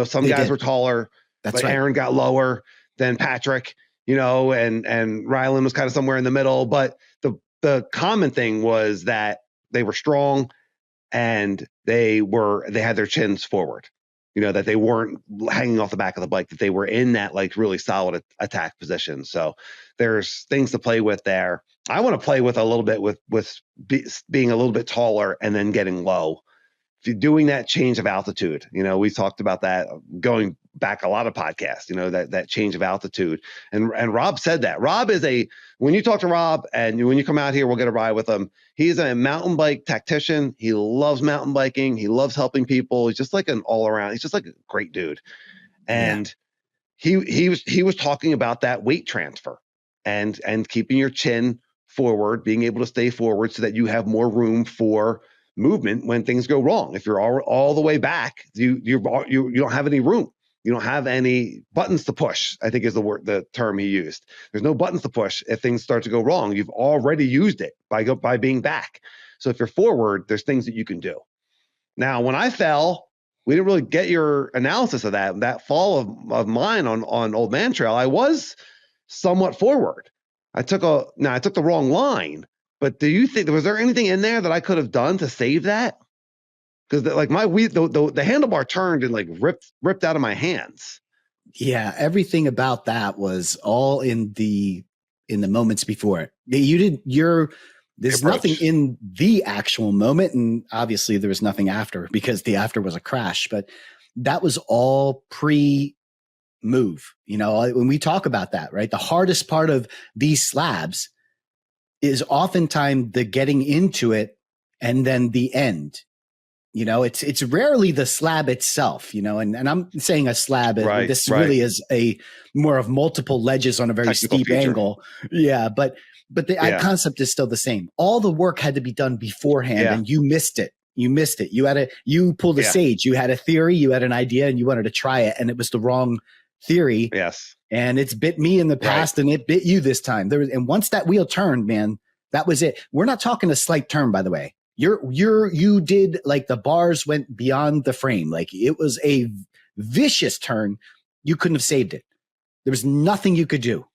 Some guys were taller. That's right. Aaron got lower than Patrick, and Rylan was kind of somewhere in the middle. But the common thing was that they were strong and they had their chins forward. That they weren't hanging off the back of the bike, that they were in that, like, really solid attack position. So there's things to play with there. I want to play with a little bit with being a little bit taller and then getting low. If you're doing that change of altitude, we talked about that going back a lot of podcasts, that change of altitude. And Rob said that. Rob is when you talk to Rob and when you come out here, we'll get a ride with him. He's a mountain bike tactician. He loves mountain biking. He loves helping people. He's just like an all around. He's just like a great dude. And he was talking about that weight transfer and keeping your chin forward, being able to stay forward so that you have more room for movement when things go wrong. If you're all the way back, you don't have any room. You don't have any buttons to push, I think is the term he used. There's no buttons to push if things start to go wrong. You've already used it by being back. So if you're forward, there's things that you can do. Now, when I fell, we didn't really get your analysis of that fall of mine on Old Man Trail. I was somewhat forward. I took the wrong line, but do you think, was there anything in there that I could have done to save that? Because the handlebar turned and like ripped out of my hands. Yeah, everything about that was all in the moments before it. There's nothing in the actual moment, and obviously there was nothing after, because the after was a crash. But that was all pre-move. When we talk about that, right? The hardest part of these slabs is oftentimes the getting into it and then the end. It's rarely the slab itself, and I'm saying a slab. Right, this really is a more of multiple ledges on a very steep angle. Yeah. But the concept is still the same. All the work had to be done beforehand, and you missed it. You pulled a sage. You had a theory, you had an idea, and you wanted to try it, and it was the wrong theory. Yes. and it's bit me in the past and it bit you this time. And once that wheel turned, man, that was it. We're not talking a slight turn, by the way. You did like the bars went beyond the frame. Like it was a vicious turn. You couldn't have saved it. There was nothing you could do.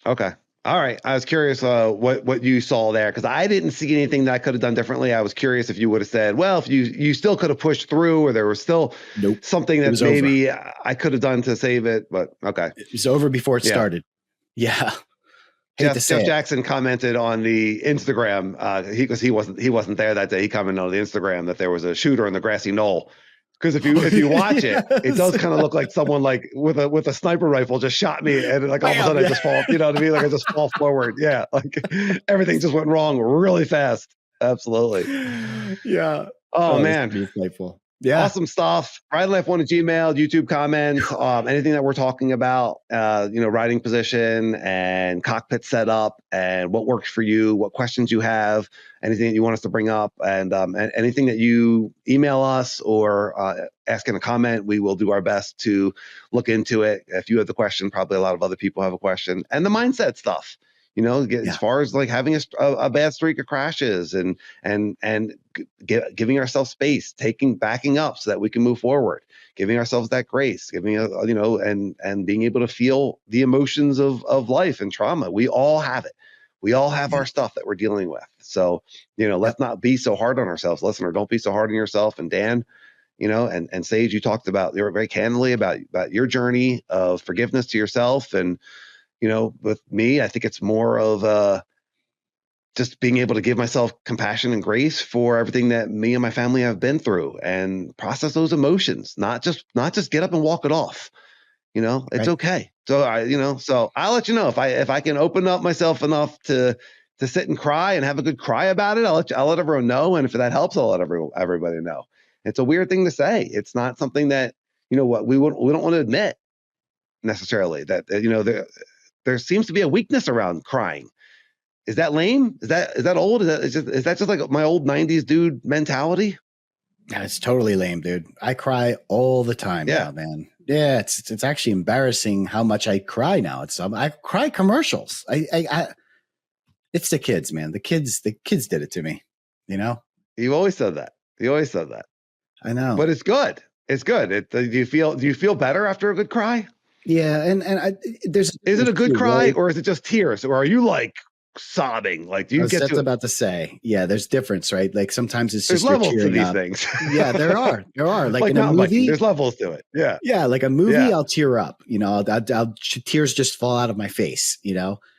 Okay. All right. I was curious what you saw there, because I didn't see anything that I could have done differently. I was curious if you would have said, well, if you still could have pushed through, or there was still something that maybe I could have done to save it. But okay. It was over before it started. Yeah. Jeff Jackson commented on the Instagram, because he wasn't there that day. He commented on the Instagram that there was a shooter on the grassy knoll. Because if you watch it, it does kind of look like someone like with a sniper rifle just shot me, and like all of a sudden I just fall. You know what I mean? Like I just fall forward. Yeah, like everything just went wrong really fast. Absolutely. Yeah. Oh man, insightful. Yeah. Awesome stuff. Ride Laugh 1 at Gmail, YouTube comments, anything that we're talking about, riding position and cockpit setup and what works for you, what questions you have, anything that you want us to bring up, and anything that you email us or ask in a comment, we will do our best to look into it. If you have the question, probably a lot of other people have a question. And the mindset stuff. As far as like having a bad streak of crashes and giving ourselves space, backing up so that we can move forward, giving ourselves that grace, and being able to feel the emotions of life and trauma. We all have it. We all have our stuff that we're dealing with. So, let's not be so hard on ourselves. Listener, don't be so hard on yourself. And Dan, and Sage, you talked about, very candidly about your journey of forgiveness to yourself. And with me, I think it's more of just being able to give myself compassion and grace for everything that me and my family have been through, and process those emotions, not just get up and walk it off. It's okay. So I'll let you know if I can open up myself enough to sit and cry and have a good cry about it. I'll let everyone know, and if that helps, I'll let everybody know. It's a weird thing to say. It's not something that we don't want to admit necessarily, that there seems to be a weakness around crying. Is that lame? Is that old? Is that just like my old 90s dude mentality? Yeah, it's totally lame, dude. I cry all the time now, man. Yeah, it's actually embarrassing how much I cry now. I cry commercials. It's the kids, man. The kids did it to me. You always said that. I know, but it's good. It's good. Do you feel better after a good cry? Yeah, and is it a good cry, or is it just tears, or are you like sobbing? Like, do you get to about to say? Yeah, there's difference, right? Like sometimes it's there's just levels to these things. Yeah, there are. Like in a movie, there's levels to it. Yeah, yeah. Like a movie, I'll tear up. Tears just fall out of my face.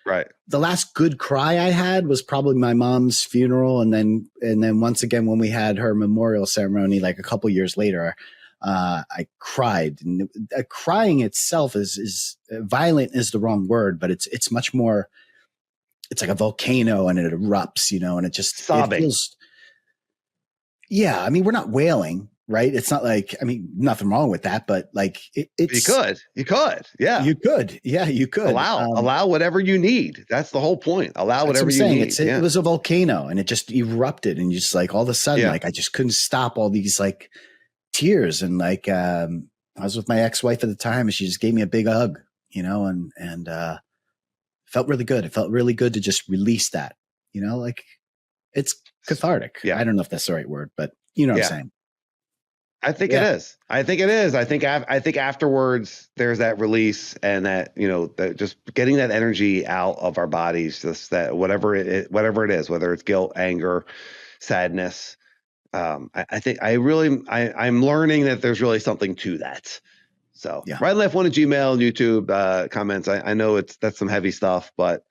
Right. The last good cry I had was probably my mom's funeral, and then once again when we had her memorial ceremony, like a couple years later. I cried, and crying itself is violent is the wrong word, but it's much more. It's like a volcano, and it erupts, and it just sobbing. It feels, yeah, I mean, we're not wailing, right? It's not like, I mean, nothing wrong with that, but like it's you could, yeah, you could allow whatever you need. That's the whole point. Allow whatever you need. It was a volcano, and it just erupted, and you just like all of a sudden, like I just couldn't stop all these like tears, and like I was with my ex-wife at the time, and she just gave me a big hug, and felt really good. It felt really good to just release that, like it's cathartic. Yeah. I don't know if that's the right word, but what I'm saying. I think it is. I think afterwards there's that release, and that, that just getting that energy out of our bodies, just that whatever it is, whether it's guilt, anger, sadness. I think I'm learning that there's really something to that. So Ride Laugh 1 at Gmail, YouTube comments. I know that's some heavy stuff, but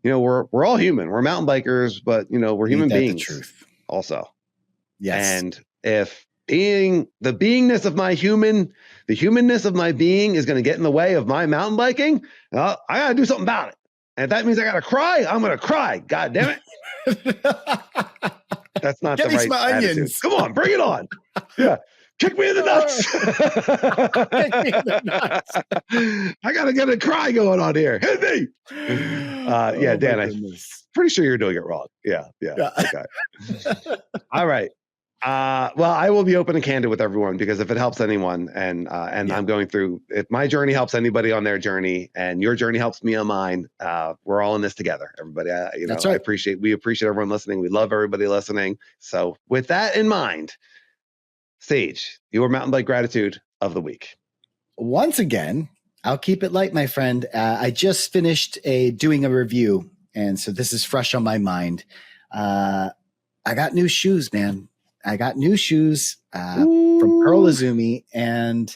we're all human. We're mountain bikers, but we're human beings. The truth. Also. Yes. And if the humanness of my being is going to get in the way of my mountain biking, I got to do something about it. And if that means I got to cry, I'm going to cry. God damn it. That's not the right attitude. Onions. Come on, bring it on. Yeah. Kick me in the nuts. I got to get a cry going on here. Hit me. Dan, I'm pretty sure you're doing it wrong. Yeah. Okay. All right. Well, I will be open and candid with everyone, because if it helps anyone, and I'm going through, if my journey helps anybody on their journey, and your journey helps me on mine, we're all in this together, everybody. That's right. We appreciate everyone listening. We love everybody listening. So with that in mind, Sage, your mountain bike gratitude of the week. Once again, I'll keep it light, my friend. I just finished doing a review, and so this is fresh on my mind. I got new shoes, man. I got new shoes from Pearl Izumi, and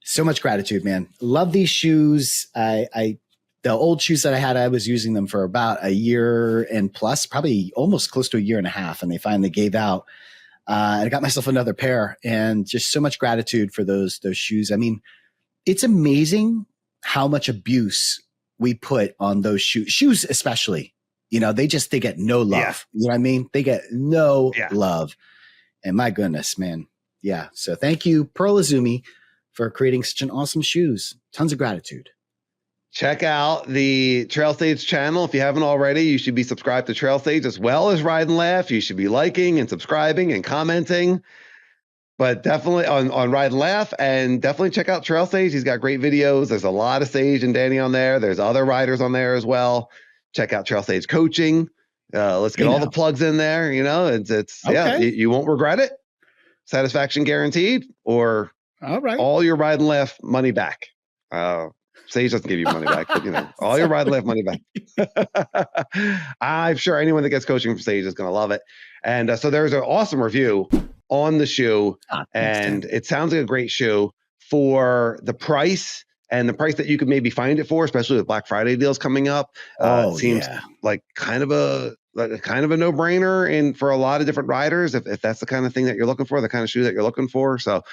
so much gratitude, man. Love these shoes. The old shoes that I had, I was using them for about a year and plus, probably almost close to a year and a half, and they finally gave out. I got myself another pair, and just so much gratitude for those shoes. I mean, it's amazing how much abuse we put on those shoes, especially. They get no love. Yeah. You know what I mean? They get no love. And my goodness, man. Yeah. So thank you, Pearl Izumi, for creating such an awesome shoes. Tons of gratitude. Check out the Trail Stage channel. If you haven't already, you should be subscribed to Trail Stage as well as Ride and Laugh. You should be liking and subscribing and commenting. But definitely on Ride and Laugh, and definitely check out Trail Stage. He's got great videos. There's a lot of Sage and Danny on there. There's other riders on there as well. Check out Trail Stage Coaching. Let's get all the plugs in there. It's okay. You won't regret it. Satisfaction guaranteed, or all your Ride and Laugh money back. Sage doesn't give you money back, but all your Ride and Laugh money back. I'm sure anyone that gets coaching from Sage is going to love it. And so there's an awesome review on the shoe, and it sounds like a great shoe for the price. And the price that you could maybe find it for, especially with Black Friday deals coming up, seems like kind of a no-brainer, and for a lot of different riders, if that's the kind of thing that you're looking for, the kind of shoe that you're looking for. So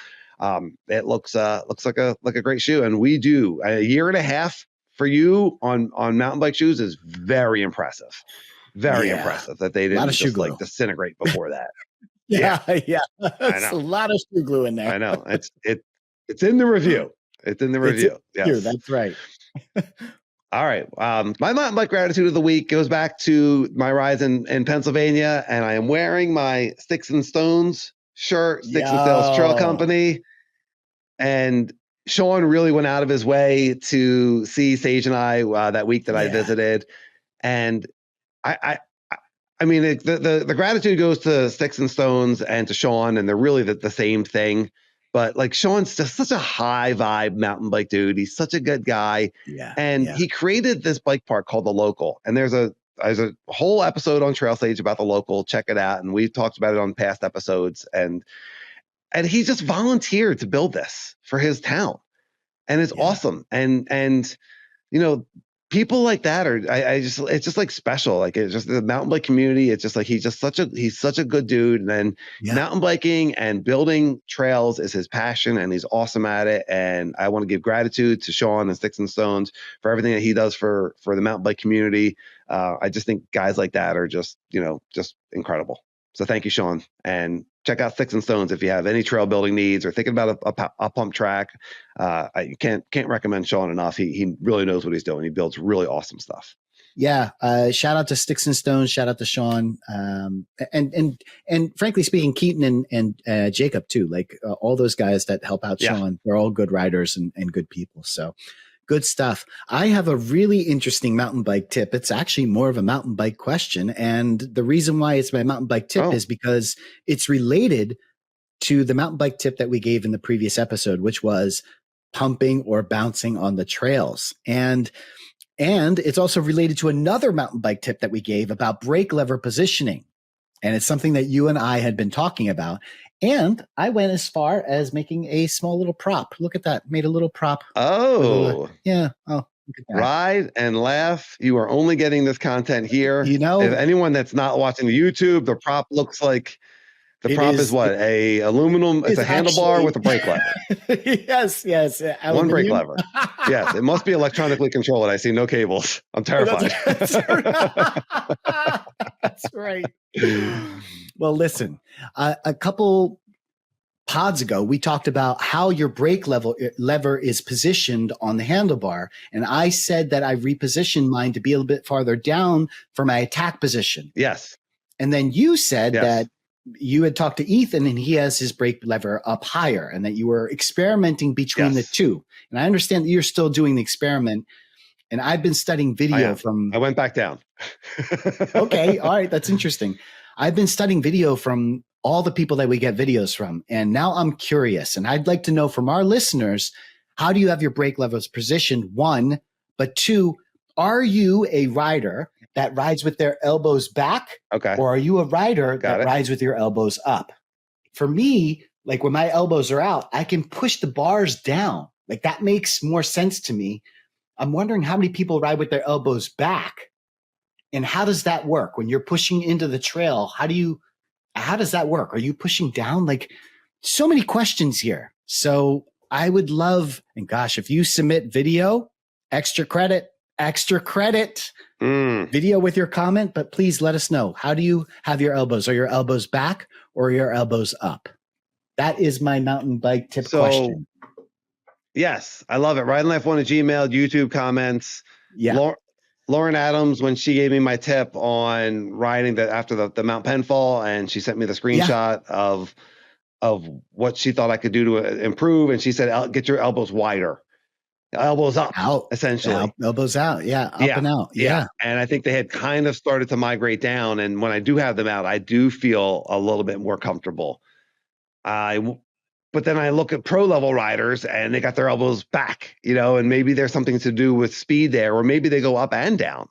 it looks like a great shoe. And we do a year and a half for you on mountain bike shoes is very impressive. Very impressive that they didn't just disintegrate before that. Yeah. That's a lot of shoe glue in there. I know. It's in the review. It's in the review. Yes. That's right. All right. My mountain bike gratitude of the week goes back to my rides in Pennsylvania, and I am wearing my Sticks and Stones shirt, Sticks and Stones Trail Company. And Sean really went out of his way to see Sage and I that week that I visited. And I mean, the gratitude goes to Sticks and Stones and to Sean, and they're really the same thing. But like, Sean's just such a high vibe mountain bike dude. He's such a good guy. He created this bike park called The Local. And there's a whole episode on Trail Stage about The Local. Check it out. And we've talked about it on past episodes. And he just volunteered to build this for his town. And it's awesome. And people like that it's just like special. Like, it's just the mountain bike community. It's just like, he's such a good dude. And then mountain biking and building trails is his passion, and he's awesome at it. And I want to give gratitude to Sean and Sticks and Stones for everything that he does for the mountain bike community. I just think guys like that are just incredible. So thank you, Sean. And check out Sticks and Stones if you have any trail building needs or thinking about a pump track. I can't recommend Sean enough. He really knows what he's doing. He builds really awesome stuff. Yeah. Shout out to Sticks and Stones. Shout out to Sean. And frankly speaking, Keaton and Jacob too. Like all those guys that help out Sean, they're all good riders and good people. So good stuff. I have a really interesting mountain bike tip. It's actually more of a mountain bike question. And the reason why it's my mountain bike tip is because it's related to the mountain bike tip that we gave in the previous episode, which was pumping or bouncing on the trails. And it's also related to another mountain bike tip that we gave about brake lever positioning. And it's something that you and I had been talking about. And I went as far as making a small little prop. Look at that. Made a little prop. Oh. Yeah. Oh, look at that. Ride and Laugh. You are only getting this content here. If anyone that's not watching the YouTube, the prop looks like the prop is what? A aluminum. It's a handlebar with a brake lever. Yes. Aluminum. One brake lever. Yes. It must be electronically controlled. I see no cables. I'm terrified. That's right. Well, listen, a couple pods ago, we talked about how your brake lever is positioned on the handlebar. And I said that I repositioned mine to be a little bit farther down for my attack position. Yes. And then you said that you had talked to Ethan and he has his brake lever up higher, and that you were experimenting between the two. And I understand that you're still doing the experiment. And I've been studying video I went back down. Okay. All right. That's interesting. I've been studying video from all the people that we get videos from. And now I'm curious. And I'd like to know from our listeners, how do you have your brake levers positioned? One, but two, are you a rider that rides with their elbows back? Okay. Or are you a rider that rides with your elbows up? For me, like when my elbows are out, I can push the bars down. Like that makes more sense to me. I'm wondering how many people ride with their elbows back, and how does that work when you're pushing into the trail? How does that work? Are you pushing down? Like, so many questions here. So I would love, and gosh, if you submit video, extra credit, video with your comment, but please let us know. How do you have your elbows? Are your elbows back or your elbows up? That is my mountain bike tip question. Yes, I love it. Ride Laugh one at Gmail, YouTube comments. Yeah. Lauren Adams, when she gave me my tip on riding after the Mount Penn fall, and she sent me the screenshot of what she thought I could do to improve. And she said, get your elbows wider, elbows up, essentially. Elbows out. Yeah. Up and out. Yeah. And I think they had kind of started to migrate down. And when I do have them out, I do feel a little bit more comfortable. But then I look at pro level riders and they got their elbows back, and maybe there's something to do with speed there, or maybe they go up and down,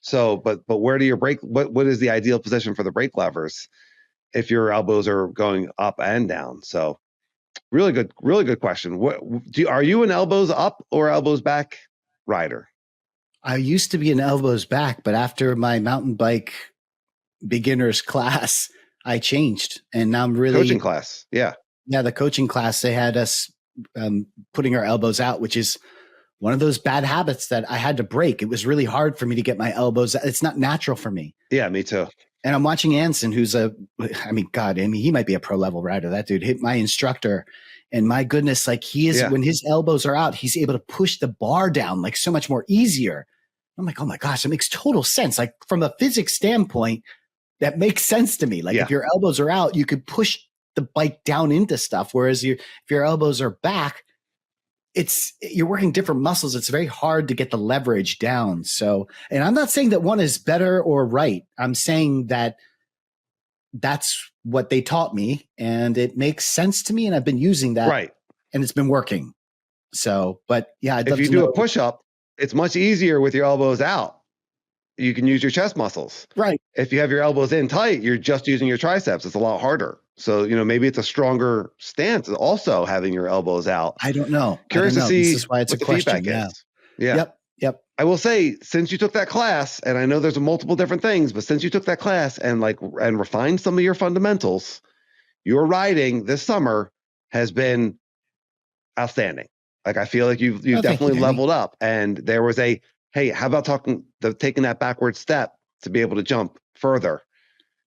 So, but where do your brake? What is the ideal position for the brake levers if your elbows are going up and down? So, really good question. Are you an elbows up or elbows back rider? I used to be an elbows back, but after my mountain bike beginners class, I changed, and now I'm really coaching class. Yeah. Yeah, the coaching class, they had us putting our elbows out, which is one of those bad habits that I had to break. It was really hard for me to get my elbows. It's not natural for me. Yeah, me too. And I'm watching Anson, who's he might be a pro level rider. That dude hit my instructor. And my goodness, like when his elbows are out, he's able to push the bar down like so much more easier. I'm like, oh my gosh, it makes total sense. Like from a physics standpoint, that makes sense to me. Like if your elbows are out, you could push the bike down into stuff. Whereas if your elbows are back, you're working different muscles. It's very hard to get the leverage down. So, and I'm not saying that one is better or right. I'm saying that that's what they taught me and it makes sense to me. And I've been using that. Right. And it's been working. So, but yeah, if you do a push up, it's much easier with your elbows out. You can use your chest muscles. Right. If you have your elbows in tight, you're just using your triceps. It's a lot harder. So, maybe it's a stronger stance also having your elbows out. I don't know. Curious to see this is why it's what a the question. feedback is. Yeah. Yep. I will say, since you took that class, and I know there's multiple different things, but since you took that class and refined some of your fundamentals, your riding this summer has been outstanding. Like, I feel like you've definitely leveled up. And there was hey, how about taking that backward step to be able to jump further?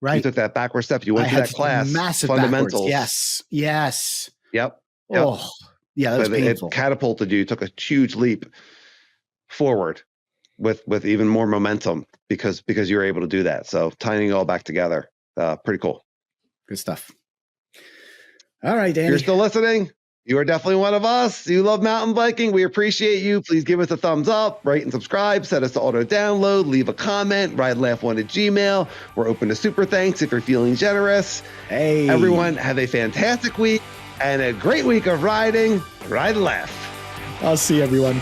Right. You took that backward step. You went through that class. Massive fundamentals. Backwards. Yes. Yep. Oh, yeah. That was painful. It catapulted you. Took a huge leap forward with even more momentum because you were able to do that. So tying it all back together, pretty cool. Good stuff. All right, Danny. If you're still listening, you are definitely one of us. You love mountain biking. We appreciate you. Please give us a thumbs up, rate and subscribe, set us to auto download, leave a comment, Ride Laugh one at Gmail. We're open to super thanks if you're feeling generous. Hey, everyone, have a fantastic week and a great week of riding. Ride Laugh. I'll see everyone.